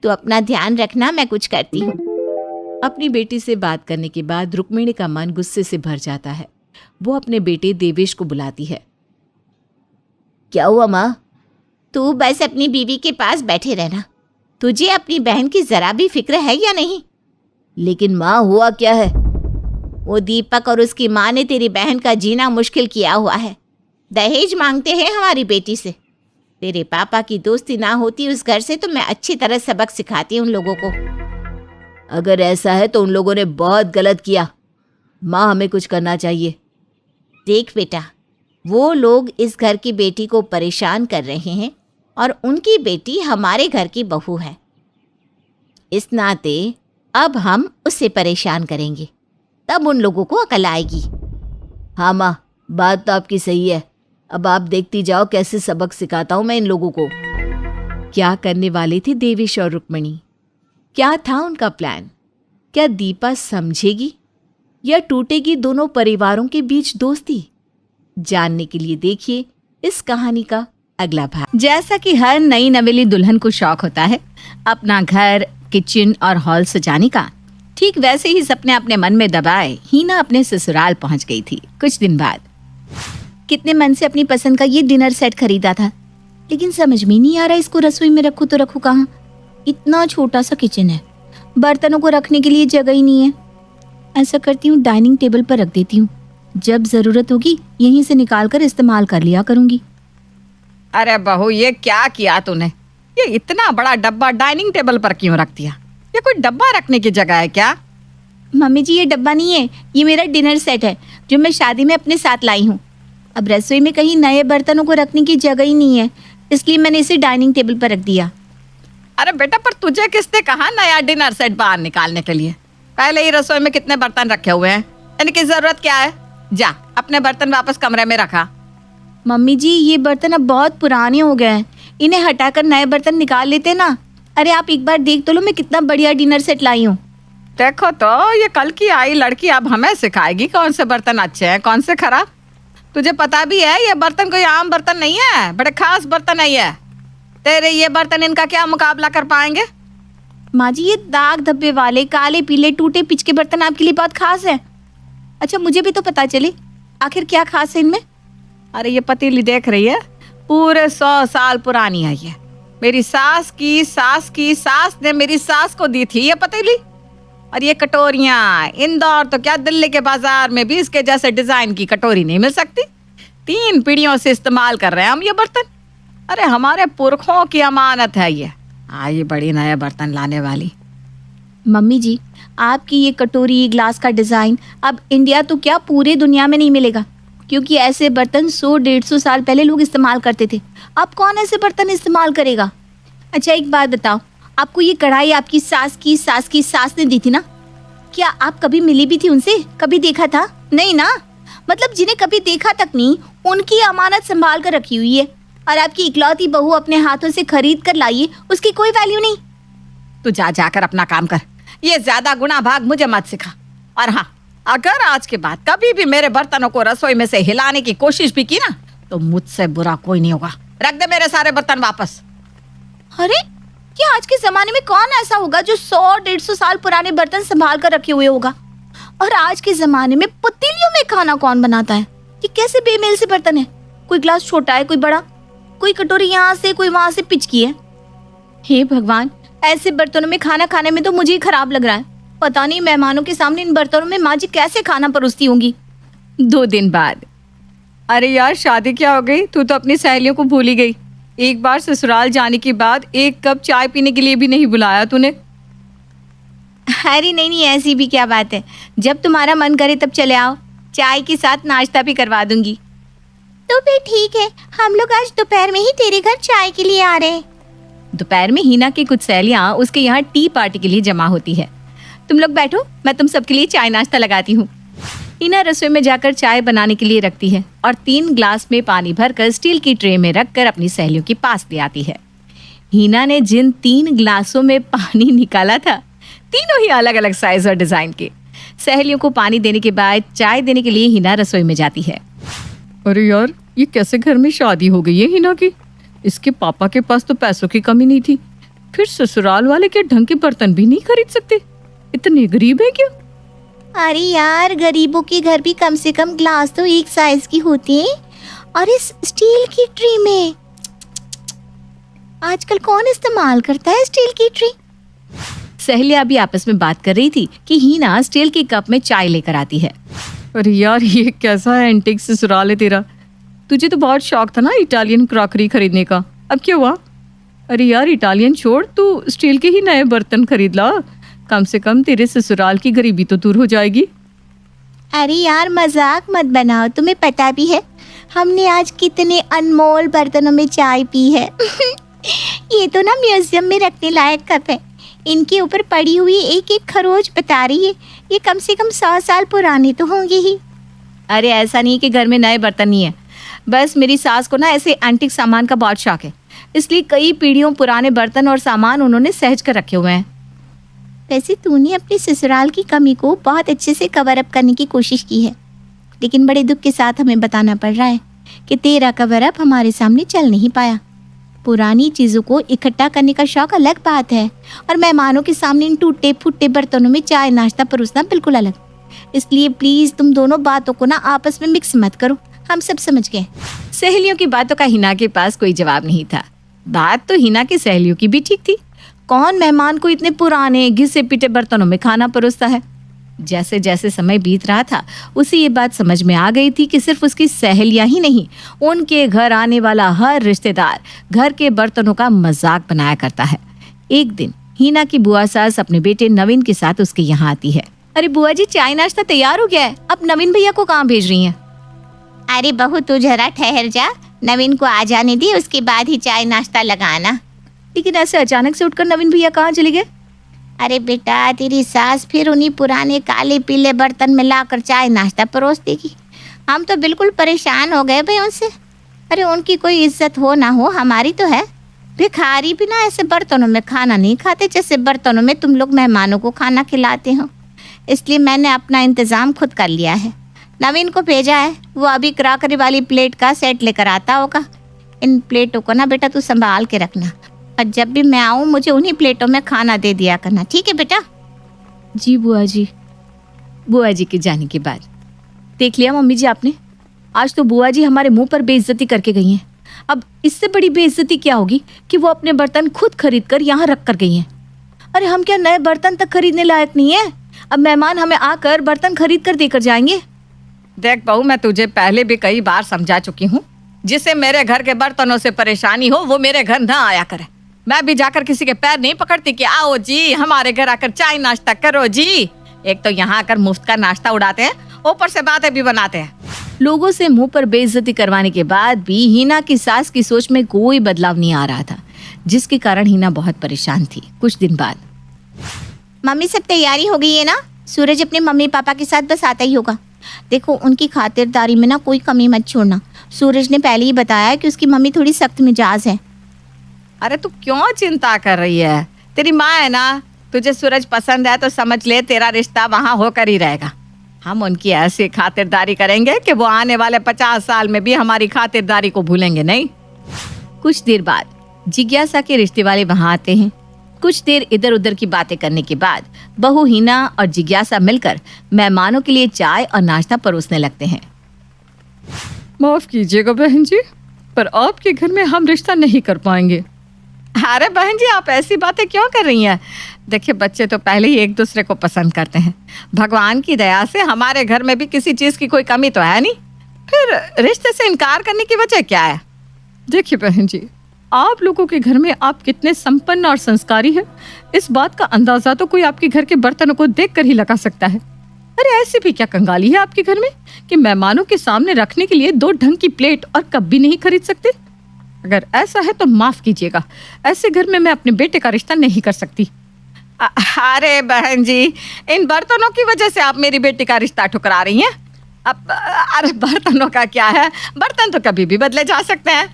तू अपना ध्यान रखना, मैं कुछ करती हूँ। अपनी बेटी से बात करने के बाद रुक्मिणी का मन गुस्से से भर जाता है। वो अपने बेटे देवेश को बुलाती है। क्या हुआ माँ? तू बस अपनी बीवी के पास बैठे रहना। तुझे अपनी बहन की जरा भी फिक्र है या नहीं? लेकिन माँ, हुआ क्या है? वो दीपक और उसकी माँ ने तेरी बहन का जीना मुश्किल किया हुआ है। दहेज मांगते हैं हमारी बेटी से। तेरे पापा की दोस्ती ना होती उस घर से तो मैं अच्छी तरह सबक सिखाती उन लोगों को। अगर ऐसा है तो उन लोगों ने बहुत गलत किया। माँ, हमें कुछ करना चाहिए। देख बेटा, वो लोग इस घर की बेटी को परेशान कर रहे हैं और उनकी बेटी हमारे घर की बहू है। इस नाते अब हम उससे परेशान करेंगे, तब उन लोगों को अकल आएगी। हाँ माँ, बात तो आपकी सही है। अब आप देखती जाओ कैसे सबक सिखाता हूँ मैं इन लोगों को। क्या करने वाले थे देवेश और रुक्मिणी? क्या था उनका प्लान? क्या दीपा समझेगी या टूटेगी दोनों परिवारों के बीच दोस्ती? जानने के लिए देखिए इस कहानी का अगला भाग। जैसा कि हर नई नवेली दुल्हन को शौक होता है अपना घर, किचन और हॉल सजाने का, ठीक वैसे ही सपने अपने मन में दबाए हीना अपने ससुराल पहुंच गई थी। कुछ दिन बाद कितने मन से अपनी पसंद का ये डिनर सेट खरीदा था, लेकिन समझ में नहीं आ रहा इसको रसोई में रखूं तो रखूं कहाँ। इतना छोटा सा किचन है, बर्तनों को रखने के लिए जगह ही नहीं है। ऐसा करती हूँ, डाइनिंग टेबल पर रख देती हूँ। जब जरूरत होगी यहीं से निकाल कर इस्तेमाल कर लिया करूंगी। अरे बहू, ये क्या किया तूने? ये इतना बड़ा डब्बा डाइनिंग टेबल पर क्यों रख दिया? ये कोई डब्बा रखने की जगह है क्या? मम्मी जी, ये डब्बा नहीं है, ये मेरा डिनर सेट है जो मैं शादी में अपने साथ लाई हूँ। अब रसोई में कहीं नए बर्तनों को रखने की जगह ही नहीं है, इसलिए मैंने इसे डाइनिंग टेबल पर रख दिया। अरे बेटा, पर तुझे किसने कहा नया डिनर सेट बाहर निकालने के लिए? पहले ही रसोई में कितने बर्तन रखे हुए हैं, इनकी जरूरत क्या है? जा अपने बर्तन वापस कमरे में रखा। मम्मी जी, ये बर्तन अब बहुत पुराने हो गए हैं, इन्हें हटाकर नए बर्तन निकाल लेते ना। अरे आप एक बार देख तो लो, मैं कितना बढ़िया डिनर सेट लाई हूँ। देखो तो, ये कल की आई लड़की अब हमें सिखाएगी कौन से बर्तन अच्छे हैं कौन से खराब। तुझे पता भी है ये बर्तन कोई आम बर्तन नहीं है, बड़े खास बर्तन है ये। तेरे ये बर्तन इनका क्या मुकाबला कर पाएंगे? माँ जी, ये दाग धब्बे वाले काले पीले टूटे पिचके बर्तन आपके लिए बहुत खास है। अच्छा, मुझे भी तो पता चले आखिर क्या खास है इनमें। अरे ये पतीली देख रही है, पूरे 100 साल पुरानी है ये। मेरी सास ने मेरी सास को दी थी ये पतीली। और ये कटोरियाँ, इंदौर तो क्या दिल्ली के बाजार में भी इसके जैसे डिजाइन की कटोरी नहीं मिल सकती। 3 पीढ़ियों से इस्तेमाल कर रहे हैं हम ये बर्तन। अरे हमारे पुरखों की अमानत है ये। ये बड़ी नए बर्तन लाने वाली। मम्मी जी, आपकी ये कटोरी ग्लास का डिजाइन अब इंडिया तो क्या पूरे दुनिया में नहीं मिलेगा, क्योंकि ऐसे बर्तन 100-150 साल पहले लोग इस्तेमाल करते थे। अब कौन ऐसे बर्तन इस्तेमाल करेगा? अच्छा एक बात बताओ, आपको ये कढ़ाई आपकी सास की सास ने दी थी ना? क्या आप कभी मिली भी थी उनसे? कभी देखा था? नहीं ना। मतलब जिन्हें कभी देखा तक नहीं, उनकी अमानत संभाल कर रखी हुई है, और आपकी इकलौती बहू अपने हाथों से खरीद कर लाई है, उसकी कोई वैल्यू नहीं। तू जाकर अपना काम कर, ये ज्यादा गुना भाग मुझे मत सिखा। और हाँ, अगर आज के बाद कभी भी मेरे बर्तनों को रसोई में से हिलाने की कोशिश भी की ना, तो मुझसे बुरा कोई नहीं होगा। रख दे मेरे सारे बर्तन वापस। अरे क्या आज के जमाने में कौन ऐसा होगा जो 100-150 साल पुराने बर्तन संभाल कर रखे हुए होगा? और आज के जमाने में पतीलियों में खाना कौन बनाता है? ये कैसे बेमेल से बर्तन है? कोई ग्लास छोटा है, कोई बड़ा, कोई कटोरी यहाँ से कोई वहां से पिचकी है। हे भगवान, ऐसे बर्तनों में खाना खाने में तो मुझे ही खराब लग रहा है। पता नहीं मेहमानों के सामने इन बर्तनों में माँ जी कैसे खाना परोसती होंगी। 2 दिन बाद। अरे यार, शादी क्या हो गई? तू तो अपनी सहेलियों को भूल ही गई। एक बार ससुराल जाने के बाद 1 कप चाय पीने के लिए भी नहीं बुलाया तूने। अरे नहीं, ऐसी भी क्या बात है। जब तुम्हारा मन करे तब चले आओ, चाय के साथ नाश्ता भी करवा दूंगी। तो फिर ठीक है, हम लोग आज दोपहर में ही तेरे घर चाय के लिए आ रहे हैं। दोपहर में हीना की कुछ सहेलियां उसके यहाँ टी पार्टी के लिए जमा होती है। तुम लोग बैठो, मैं तुम सबके लिए चाय नाश्ता लगाती हूँ। हीना रसोई में जाकर चाय बनाने के लिए रखती है और 3 ग्लास में पानी भरकर स्टील की ट्रे में रखकर अपनी सहेलियों के पास ले आती है। हीना ने जिन 3 ग्लासों में पानी निकाला था, तीनों ही अलग अलग साइज और डिजाइन के। सहेलियों को पानी देने के बाद चाय देने के लिए हीना रसोई में जाती है। अरे यार, ये कैसे घर में शादी हो गई है हिना की? इसके पापा के पास तो पैसों की कमी नहीं थी, फिर ससुराल वाले क्या ढंग के बर्तन भी नहीं खरीद सकते? इतने गरीब है क्या? अरे यार, गरीबों के घर भी कम से कम ग्लास तो एक साइज की होती है, और इस स्टील की ट्री में आजकल कौन इस्तेमाल करता है स्टील की ट्री? सहेलियां अभी आपस में बात कर रही थी कि हिना स्टील के कप में चाय लेकर आती है। अरे यार, ये कैसा है एंटीक ससुराल है तेरा? तुझे तो बहुत शौक था ना इटालियन क्रॉकरी खरीदने का, अब क्या हुआ? अरे यार, इटालियन छोड़, तू स्टील के ही नए बर्तन खरीद ला, कम से कम तेरे ससुराल की गरीबी तो दूर हो जाएगी। अरे यार, मजाक मत बनाओ, तुम्हें पता भी है हमने आज कितने अनमोल बर्तनों में चाय पी है। ये तो ना म्यूजियम में रखने लायक कप है। इनके ऊपर पड़ी हुई एक एक खरोच बता रही है ये कम से कम 100 साल पुराने तो होंगे ही। अरे ऐसा नहीं कि घर में नए बर्तन नहीं है, बस मेरी सास को ना ऐसे एंटीक सामान का बहुत शौक है, इसलिए कई पीढ़ियों पुराने बर्तन और सामान उन्होंने सहज कर रखे हुए हैं। वैसे तूने अपने ससुराल की कमी को बहुत अच्छे से कवर अप करने की कोशिश की है, लेकिन बड़े दुख के साथ हमें बताना पड़ रहा है कि तेरा कवर अप हमारे सामने चल नहीं पाया। पुरानी चीज़ों को इकट्ठा करने का शौक अलग बात है, और मेहमानों के सामने इन टूटे फूटे बर्तनों में चाय नाश्ता परोसना बिल्कुल अलग। इसलिए प्लीज़ तुम दोनों बातों को ना आपस में मिक्स मत करो, हम सब समझ गए। सहेलियों की बातों का हिना के पास कोई जवाब नहीं था। बात तो हिना की सहेलियों की भी ठीक थी। कौन मेहमान को इतने पुराने घिसे पिटे बर्तनों में खाना परोसता है? जैसे जैसे समय बीत रहा था उसे ये बात समझ में आ गई थी कि सिर्फ उसकी सहेलियां ही नहीं, उनके घर आने वाला हर रिश्तेदार घर के बर्तनों का मजाक बनाया करता है। एक दिन हिना की बुआ सास अपने बेटे नवीन के साथ उसके यहाँ आती है। अरे बुआ जी, चाय नाश्ता तैयार हो गया है, अब नवीन भैया को कहाँ भेज रही हैं? अरे बहू, तू जरा ठहर जा, नवीन को आ जाने दी, उसके बाद ही चाय नाश्ता लगाना। लेकिन ऐसे अचानक से उठकर नवीन भैया कहाँ चले गए? अरे बेटा, तेरी सास फिर उन्हीं पुराने काले पीले बर्तन में लाकर चाय नाश्ता परोस देगी। हम तो बिल्कुल परेशान हो गए भाई उनसे। अरे उनकी कोई इज्जत हो ना हो, हमारी तो है। भिखारी भी ना ऐसे बर्तनों में खाना नहीं खाते जैसे बर्तनों में तुम लोग मेहमानों को खाना खिलाते हो। इसलिए मैंने अपना इंतज़ाम खुद कर लिया है। नवीन को भेजा है, वो अभी क्रॉकरी वाली प्लेट का सेट लेकर आता होगा। इन प्लेटों को ना बेटा तू संभाल के रखना, और जब भी मैं आऊँ मुझे उन्हीं प्लेटों में खाना दे दिया करना, ठीक है बेटा? जी बुआ जी। बुआ जी के जाने के बाद देख लिया मम्मी जी आपने, आज तो बुआ जी हमारे मुंह पर बेइज्जती करके गई हैं। अब इससे बड़ी बेइज्जती क्या होगी कि वो अपने बर्तन खुद खरीद कर यहाँ रख कर गई हैं। अरे हम क्या नए बर्तन तक खरीदने लायक नहीं है? अब मेहमान हमें आकर बर्तन खरीद कर देकर जाएंगे। देख बहू, मैं तुझे पहले भी कई बार समझा चुकी हूँ, जिसे मेरे घर के बर्तनों से परेशानी हो वो मेरे घर ना आया करे। मैं भी जाकर किसी के पैर नहीं पकड़ती कि आओ जी हमारे घर आकर चाय नाश्ता करो जी। एक तो यहाँ आकर मुफ्त का नाश्ता उड़ाते हैं, ऊपर से बातें भी बनाते हैं। लोगों से मुंह पर बेइज्जती करवाने के बाद भी हिना की सास की सोच में कोई बदलाव नहीं आ रहा था, जिसके कारण हिना बहुत परेशान थी। कुछ दिन बाद, मम्मी सब तैयारी हो गई है ना? सूरज अपने मम्मी पापा के साथ बस आता ही होगा। देखो उनकी खातिरदारी में ना कोई कमी मत छोड़ना। सूरज ने पहले ही बताया कि उसकी मम्मी थोड़ी सख्त मिजाज है। अरे तू क्यों चिंता कर रही है? तेरी माँ है ना, तुझे सूरज पसंद है तो समझ ले तेरा रिश्ता वहाँ होकर ही रहेगा। हम उनकी ऐसी खातिरदारी करेंगे कि वो आने वाले 50 साल में भी हमारी खातिरदारी को भूलेंगे नहीं। कुछ देर बाद जिज्ञासा के रिश्ते वाले वहाँ आते हैं। कुछ देर इधर उधर की बातें करने के बाद बहू हिना और जिज्ञासा मिलकर मेहमानों के लिए चाय और नाश्ता परोसने लगते हैं। माफ कीजिएगा बहन जी, पर आपके घर में हम रिश्ता नहीं कर पाएंगे। अरे बहन जी, आप ऐसी बातें क्यों कर रही हैं? देखिए, बच्चे तो पहले ही एक दूसरे को पसंद करते हैं। भगवान की दया से हमारे घर में भी किसी चीज़ की कोई कमी तो है नहीं, फिर रिश्ते से इनकार करने की वजह क्या है? देखिए बहन जी, आप लोगों के घर में आप कितने संपन्न और संस्कारी हैं, इस बात का अंदाजा तो कोई आपके घर के बर्तनों को देखकर ही लगा सकता है। अरे ऐसी भी क्या कंगाली है आपके घर में कि मेहमानों के सामने रखने के लिए 2 ढंग की प्लेट और कप भी नहीं खरीद सकते? अगर ऐसा है तो माफ कीजिएगा, ऐसे घर में मैं अपने बेटे का रिश्ता नहीं कर सकती। अरे बहन जी, इन बर्तनों की वजह से आप मेरी बेटी का रिश्ता ठुकरा रही हैं। अब अरे बर्तनों का क्या है, बर्तन तो कभी भी बदले जा सकते हैं।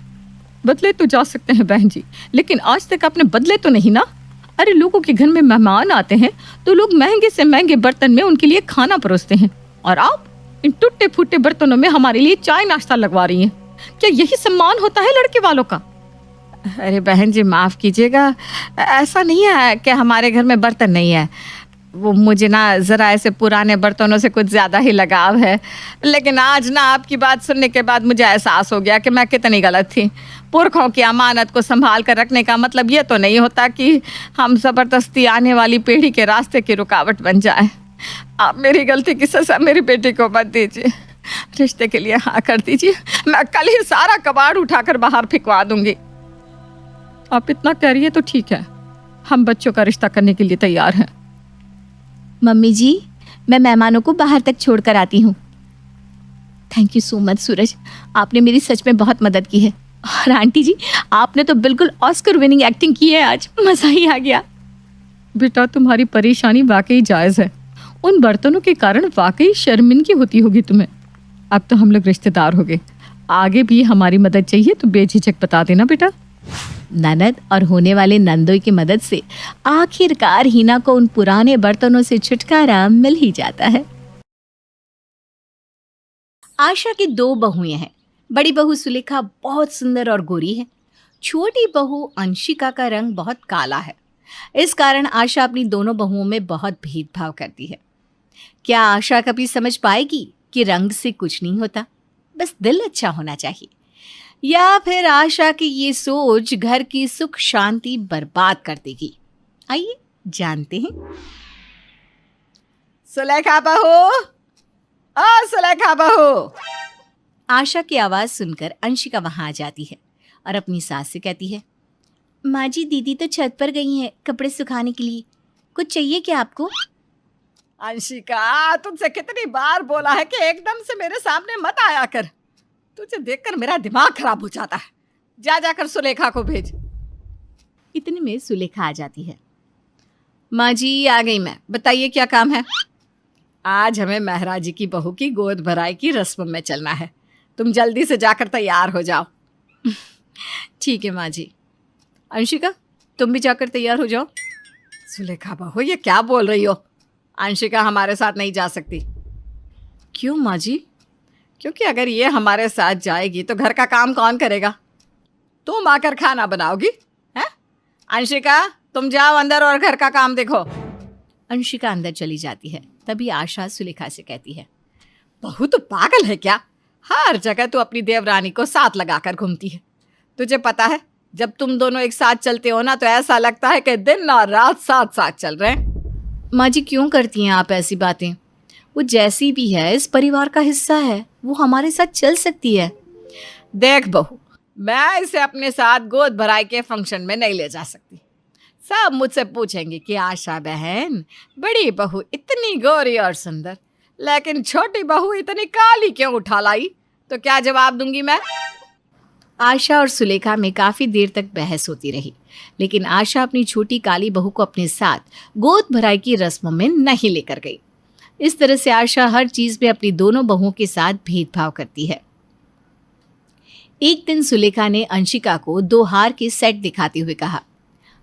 बदले तो जा सकते हैं बहन जी, लेकिन आज तक आपने बदले तो नहीं ना। अरे लोगों के घर में मेहमान आते हैं तो लोग महंगे से महंगे बर्तन में उनके लिए खाना परोसते हैं, और आप इन टूटे फूटे बर्तनों में हमारे लिए चाय नाश्ता लगवा रही हैं। क्या यही सम्मान होता है लड़के वालों का? अरे बहन जी माफ़ कीजिएगा, ऐसा नहीं है कि हमारे घर में बर्तन नहीं है। वो मुझे ना ज़रा ऐसे पुराने बर्तनों से कुछ ज़्यादा ही लगाव है। लेकिन आज ना आपकी बात सुनने के बाद मुझे एहसास हो गया कि मैं कितनी गलत थी। पुरखों की अमानत को संभाल कर रखने का मतलब ये तो नहीं होता कि हम ज़बरदस्ती आने वाली पीढ़ी के रास्ते की रुकावट बन जाए। आप मेरी गलती की सज़ा मेरी बेटी को मत दीजिए। रिश्ते के लिए हाँ कर दीजिए। मैं कल ही सारा कबाड़ उठाकर बाहर फेंकवा दूंगी। आप इतना कह रही है तो ठीक है, हम बच्चों का रिश्ता करने के लिए तैयार हैं। मम्मी जी, मैं मेहमानों को बाहर तक छोड़कर आती हूँ। थैंक यू सो मच सूरज, आपने मेरी सच में बहुत मदद की है। और आंटी जी, आपने तो बिल्कुल ऑस्कर विनिंग एक्टिंग की है आज, मज़ा ही आ गया। बेटा तुम्हारी परेशानी वाकई जायज़ है। उन बर्तनों के कारण वाकई शर्मिंदगी होती होगी तुम्हें। अब तो हम लोग रिश्तेदार हो गए, आगे भी हमारी मदद चाहिए तो बेझिझक बता देना बेटा। ननद और होने वाले नंदोई की मदद से आखिरकार हीना को उन पुराने बर्तनों से छुटकारा मिल ही जाता है। आशा की 2 बहुएं हैं। बड़ी बहू सुलेखा बहुत सुंदर और गोरी है। छोटी बहू अंशिका का रंग बहुत काला है। इस कारण आशा अपनी दोनों बहुओं में बहुत भेदभाव करती है। क्या आशा कभी समझ पाएगी कि रंग से कुछ नहीं होता, बस दिल अच्छा होना चाहिए? या फिर आशा की ये सोच घर की सुख शांति बर्बाद कर देगी? आइए जानते हैं। सुलेखा बहू, सुलेखा बहू। आशा की आवाज सुनकर अंशिका वहां आ जाती है और अपनी सास से कहती है, माँ जी दीदी तो छत पर गई हैं कपड़े सुखाने के लिए, कुछ चाहिए क्या आपको? अंशिका, तुमसे कितनी बार बोला है कि एकदम से मेरे सामने मत आया कर। तुझे देखकर मेरा दिमाग खराब हो जाता है। जा जाकर सुलेखा को भेज। इतने में सुलेखा आ जाती है। माँ जी आ गई मैं, बताइए क्या काम है? आज हमें महाराज की बहू की गोद भराई की रस्म में चलना है, तुम जल्दी से जाकर तैयार हो जाओ। ठीक है माँ जी। अंशिका तुम भी जाकर तैयार हो जाओ। सुलेखा बहू ये क्या बोल रही हो? अंशिका हमारे साथ नहीं जा सकती। क्यों माँ जी? क्योंकि अगर ये हमारे साथ जाएगी तो घर का काम कौन करेगा? तुम आकर खाना बनाओगी हैं? अंशिका तुम जाओ अंदर और घर का काम देखो। अंशिका अंदर चली जाती है। तभी आशा सुलेखा से कहती है, बहू तो पागल है क्या? हर जगह तू अपनी देवरानी को साथ लगाकर घूमती है। तुझे पता है जब तुम दोनों एक साथ चलते हो ना तो ऐसा लगता है कि दिन और रात साथ साथ चल रहे हैं। माँ जी क्यों करती हैं आप ऐसी बातें? वो जैसी भी है इस परिवार का हिस्सा है, वो हमारे साथ चल सकती है। देख बहू, मैं इसे अपने साथ गोद भराई के फंक्शन में नहीं ले जा सकती। सब मुझसे पूछेंगे कि आशा बहन, बड़ी बहू इतनी गोरी और सुंदर, लेकिन छोटी बहू इतनी काली क्यों उठा लाई? तो क्या जवाब दूंगी मैं? आशा और सुलेखा में काफी देर तक बहस होती रही, लेकिन आशा अपनी छोटी काली बहू को अपने साथ गोद भराई की रस्म में नहीं लेकर गई। इस तरह से आशा हर चीज में अपनी दोनों बहुओं के साथ भेदभाव करती है। एक दिन सुलेखा ने अंशिका को 2 हार के सेट दिखाते हुए कहा,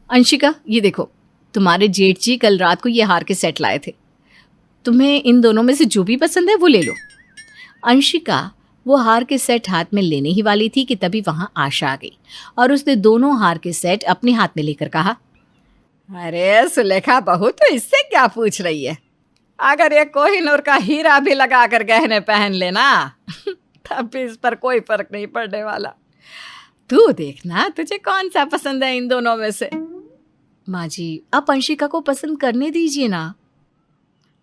अंशिका ये देखो, तुम्हारे जेठ जी कल रात को ये हार के सेट लाए थे, तुम्हें इन दोनों में से जो भी पसंद है वो ले लो। अंशिका वो हार के सेट हाथ में लेने ही वाली थी कि तभी वहां आशा आ गई और उसने दोनों हार के सेट अपने हाथ में लेकर कहा, अरे सुलेखा बहू तो इससे क्या पूछ रही है? अगर ये कोहिनूर का हीरा भी लगा कर गहने पहन लेना तब भी इस पर कोई फर्क नहीं पड़ने वाला। तू देखना तुझे कौन सा पसंद है इन दोनों में से। माँ जी आप अंशिका को पसंद करने दीजिए ना।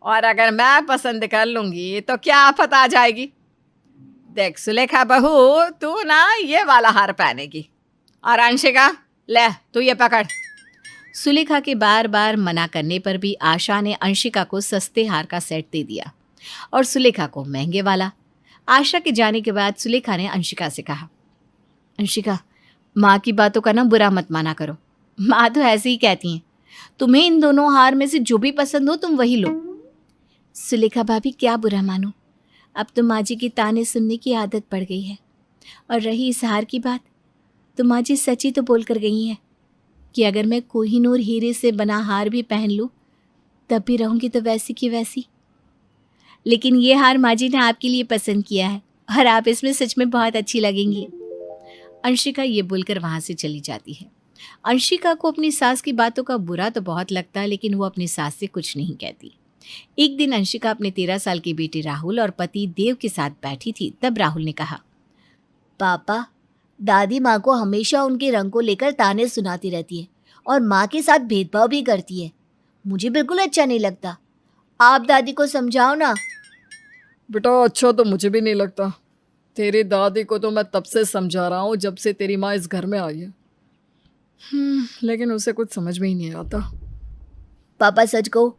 और अगर मैं पसंद कर लूंगी तो क्या आफत आ जाएगी? देख सुलेखा बहू, तू ना ये वाला हार पहनेगी और अंशिका ले तू ये पकड़। सुलेखा के बार बार मना करने पर भी आशा ने अंशिका को सस्ते हार का सेट दे दिया और सुलेखा को महंगे वाला। आशा के जाने के बाद सुलेखा ने अंशिका से कहा, अंशिका माँ की बातों का ना बुरा मत माना करो, माँ तो ऐसे ही कहती हैं, तुम्हें इन दोनों हार में से जो भी पसंद हो तुम वही लो। सुलेखा भाभी क्या बुरा मानो, अब तो माँ जी की ताने सुनने की आदत पड़ गई है। और रही इस हार की बात, तो माँ जी सच ही तो बोल कर गई हैं कि अगर मैं कोहिनूर हीरे से बना हार भी पहन लूँ तब भी रहूँगी तो वैसी की वैसी। लेकिन ये हार माँ जी ने आपके लिए पसंद किया है और आप इसमें सच में बहुत अच्छी लगेंगी। अंशिका ये बोलकर वहां से चली जाती है। अंशिका को अपनी सास की बातों का बुरा तो बहुत लगता है, लेकिन वो अपनी सास से कुछ नहीं कहती। एक दिन अंशिका अपने 13 साल के बेटे राहुल और पति देव के साथ बैठी थी। तब राहुल ने कहा, पापा, दादी माँ को हमेशा उनके रंग को लेकर ताने सुनाती रहती है और माँ के साथ भेदभाव भी करती है। मुझे बिल्कुल अच्छा नहीं लगता। आप दादी को समझाओ ना। बेटा अच्छा तो मुझे भी नहीं लगता। तेरी दादी को तो मैं तब से समझा रहा हूँ जब से तेरी माँ इस घर में आई है। लेकिन उसे कुछ समझ में ही नहीं आता। पापा सच कहो,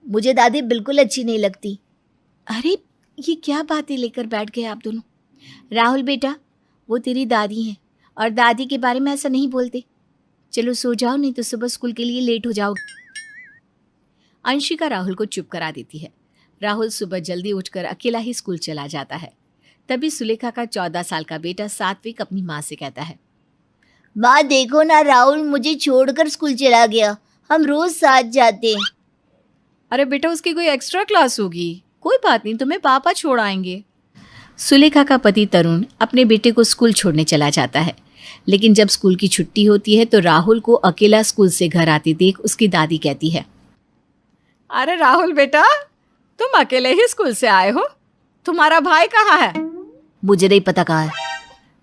मुझे दादी बिल्कुल अच्छी नहीं लगती। अरे ये क्या बातें लेकर बैठ गए आप दोनों। राहुल बेटा, वो तेरी दादी हैं और दादी के बारे में ऐसा नहीं बोलते। चलो सो जाओ, नहीं तो सुबह स्कूल के लिए लेट हो जाओगे। अंशिका राहुल को चुप करा देती है। राहुल सुबह जल्दी उठकर अकेला ही स्कूल चला जाता है। तभी सुलेखा का 14 साल का बेटा सात्विक अपनी माँ से कहता है, माँ देखो ना, राहुल मुझे छोड़कर स्कूल चला गया। हम रोज साथ जाते हैं। अरे बेटा, उसकी कोई एक्स्ट्रा क्लास होगी, कोई बात नहीं, तुम्हें पापा छोड़ आएंगे। सुलेखा का पति तरुण अपने बेटे को स्कूल छोड़ने चला जाता है, लेकिन जब स्कूल की छुट्टी होती है तो राहुल को अकेला स्कूल से घर आते देख उसकी दादी कहती है, अरे राहुल बेटा, तुम अकेले ही स्कूल से आए हो? तुम्हारा भाई कहाँ है? मुझे नहीं पता कहाँ है।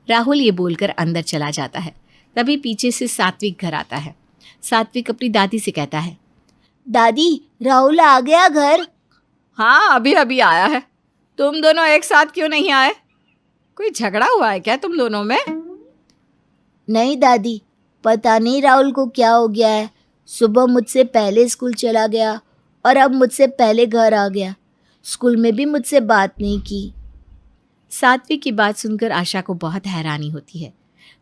राहुल ये बोलकर अंदर चला जाता है। तभी पीछे से सात्विक घर आता है। सात्विक अपनी दादी से कहता है, दादी, राहुल आ गया घर। हाँ, अभी अभी आया है। तुम दोनों एक साथ क्यों नहीं आए? कोई झगड़ा हुआ है क्या तुम दोनों में? नहीं दादी, पता नहीं राहुल को क्या हो गया है। सुबह मुझसे पहले स्कूल चला गया और अब मुझसे पहले घर आ गया। स्कूल में भी मुझसे बात नहीं की। सात्विक की बात सुनकर आशा को बहुत हैरानी होती है।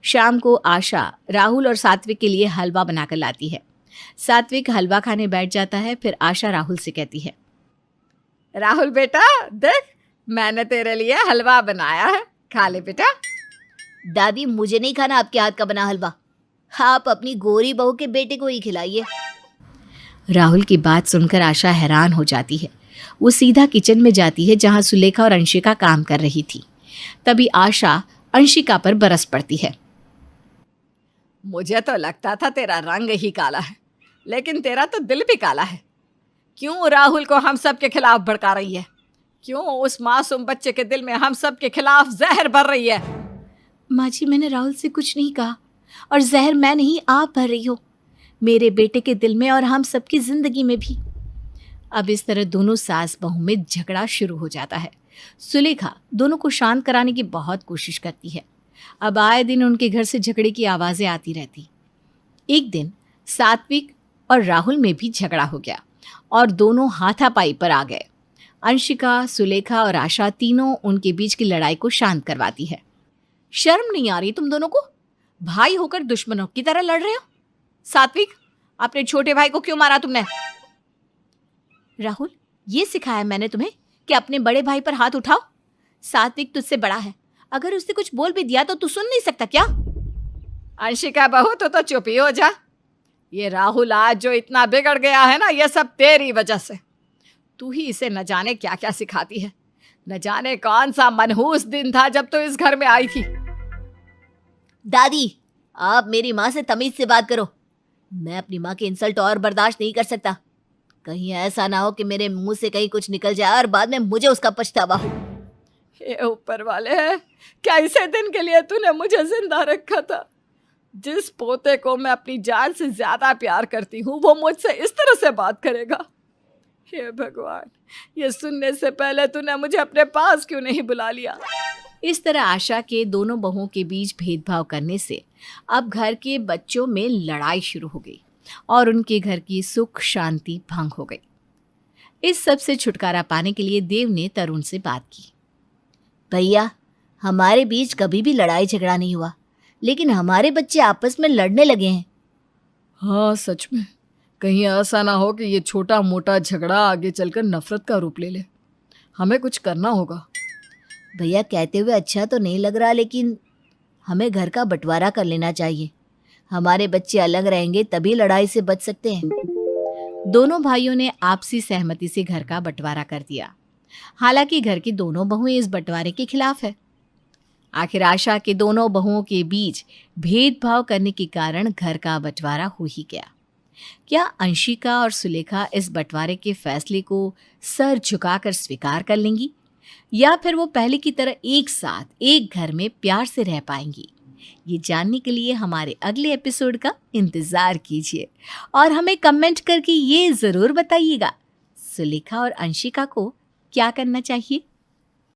शाम को आशा राहुल और सात्विक के लिए हलवा बनाकर लाती है। सात्विक हलवा खाने बैठ जाता है। फिर आशा राहुल से कहती है, राहुल बेटा देख, मैंने तेरे लिए हलवा बनाया है, खा ले बेटा। दादी, मुझे नहीं खाना आपके हाथ का बना हलवा। आप अपनी गोरी बहू के बेटे को ही खिलाइए। राहुल की बात सुनकर आशा हैरान हो जाती है। वो सीधा किचन में जाती है जहां सुलेखा और अंशिका काम कर रही थी। तभी आशा अंशिका पर बरस पड़ती है। मुझे तो लगता था तेरा रंग ही काला है, लेकिन तेरा तो दिल भी काला है। क्यों राहुल को हम सब के खिलाफ भड़का रही है? क्यों उस मासूम बच्चे के दिल में हम सब के खिलाफ जहर भर रही है? माँ जी, मैंने राहुल से कुछ नहीं कहा और जहर मैं नहीं, आप भर रही हो मेरे बेटे के दिल में और हम सबकी जिंदगी में भी। अब इस तरह दोनों सास बहू में झगड़ा शुरू हो जाता है। सुलेखा दोनों को शांत कराने की बहुत कोशिश करती है। अब आए दिन उनके घर से झगड़े की आवाज़ें आती रहती। एक दिन सात्विक और राहुल में भी झगड़ा हो गया और दोनों हाथापाई पर आ गए। अंशिका, सुलेखा और आशा तीनों उनके बीच की लड़ाई को शांत करवाती है। शर्म नहीं आ रही तुम दोनों को? भाई होकर दुश्मनों की तरह लड़ रहे हो। सात्विक, अपने छोटे भाई को क्यों मारा तुमने? राहुल, ये सिखाया मैंने तुम्हें कि अपने बड़े भाई पर हाथ उठाओ। सात्विक तुझसे बड़ा है, अगर उसने कुछ बोल भी दिया तो तू सुन नहीं सकता क्या? अंशिका बहू, तो चुप ही हो जा। ये राहुल आज जो इतना बिगड़ गया है ना, ये सब तेरी वजह से। तू ही इसे न जाने क्या क्या सिखाती है। न जाने कौन सा मनहूस दिन था जब तू इस घर में आई थी। दादी, आप मेरी माँ से तमीज से बात करो। मैं अपनी माँ की इंसल्ट और बर्दाश्त नहीं कर सकता। कहीं ऐसा ना हो कि मेरे मुंह से कहीं कुछ निकल जाए और बाद में मुझे उसका पछतावा हो। हे ऊपर वाले, कैसे दिन के लिए तूने मुझे जिंदा रखा था? जिस पोते को मैं अपनी जान से ज्यादा प्यार करती हूँ, वो मुझसे इस तरह से बात करेगा? हे भगवान, ये सुनने से पहले तूने मुझे अपने पास क्यों नहीं बुला लिया? इस तरह आशा के दोनों बहुओं के बीच भेदभाव करने से अब घर के बच्चों में लड़ाई शुरू हो गई और उनके घर की सुख शांति भंग हो गई। इस सब से छुटकारा पाने के लिए देव ने तरुण से बात की। भैया, हमारे बीच कभी भी लड़ाई झगड़ा नहीं हुआ, लेकिन हमारे बच्चे आपस में लड़ने लगे हैं। हाँ सच में, कहीं ऐसा ना हो कि ये छोटा मोटा झगड़ा आगे चलकर नफरत का रूप ले ले। हमें कुछ करना होगा। भैया, कहते हुए अच्छा तो नहीं लग रहा, लेकिन हमें घर का बंटवारा कर लेना चाहिए। हमारे बच्चे अलग रहेंगे तभी लड़ाई से बच सकते हैं। दोनों भाइयों ने आपसी सहमति से घर का बंटवारा कर दिया। हालांकि घर की दोनों बहुएं इस बंटवारे के खिलाफ है। आखिर आशा के दोनों बहुओं के बीच भेदभाव करने के कारण घर का बंटवारा हो ही गया। क्या अंशिका और सुलेखा इस बंटवारे के फैसले को सर झुकाकर स्वीकार कर लेंगी, या फिर वो पहले की तरह एक साथ एक घर में प्यार से रह पाएंगी? ये जानने के लिए हमारे अगले एपिसोड का इंतजार कीजिए और हमें कमेंट करके ये जरूर बताइएगा, सुलेखा और अंशिका को क्या करना चाहिए।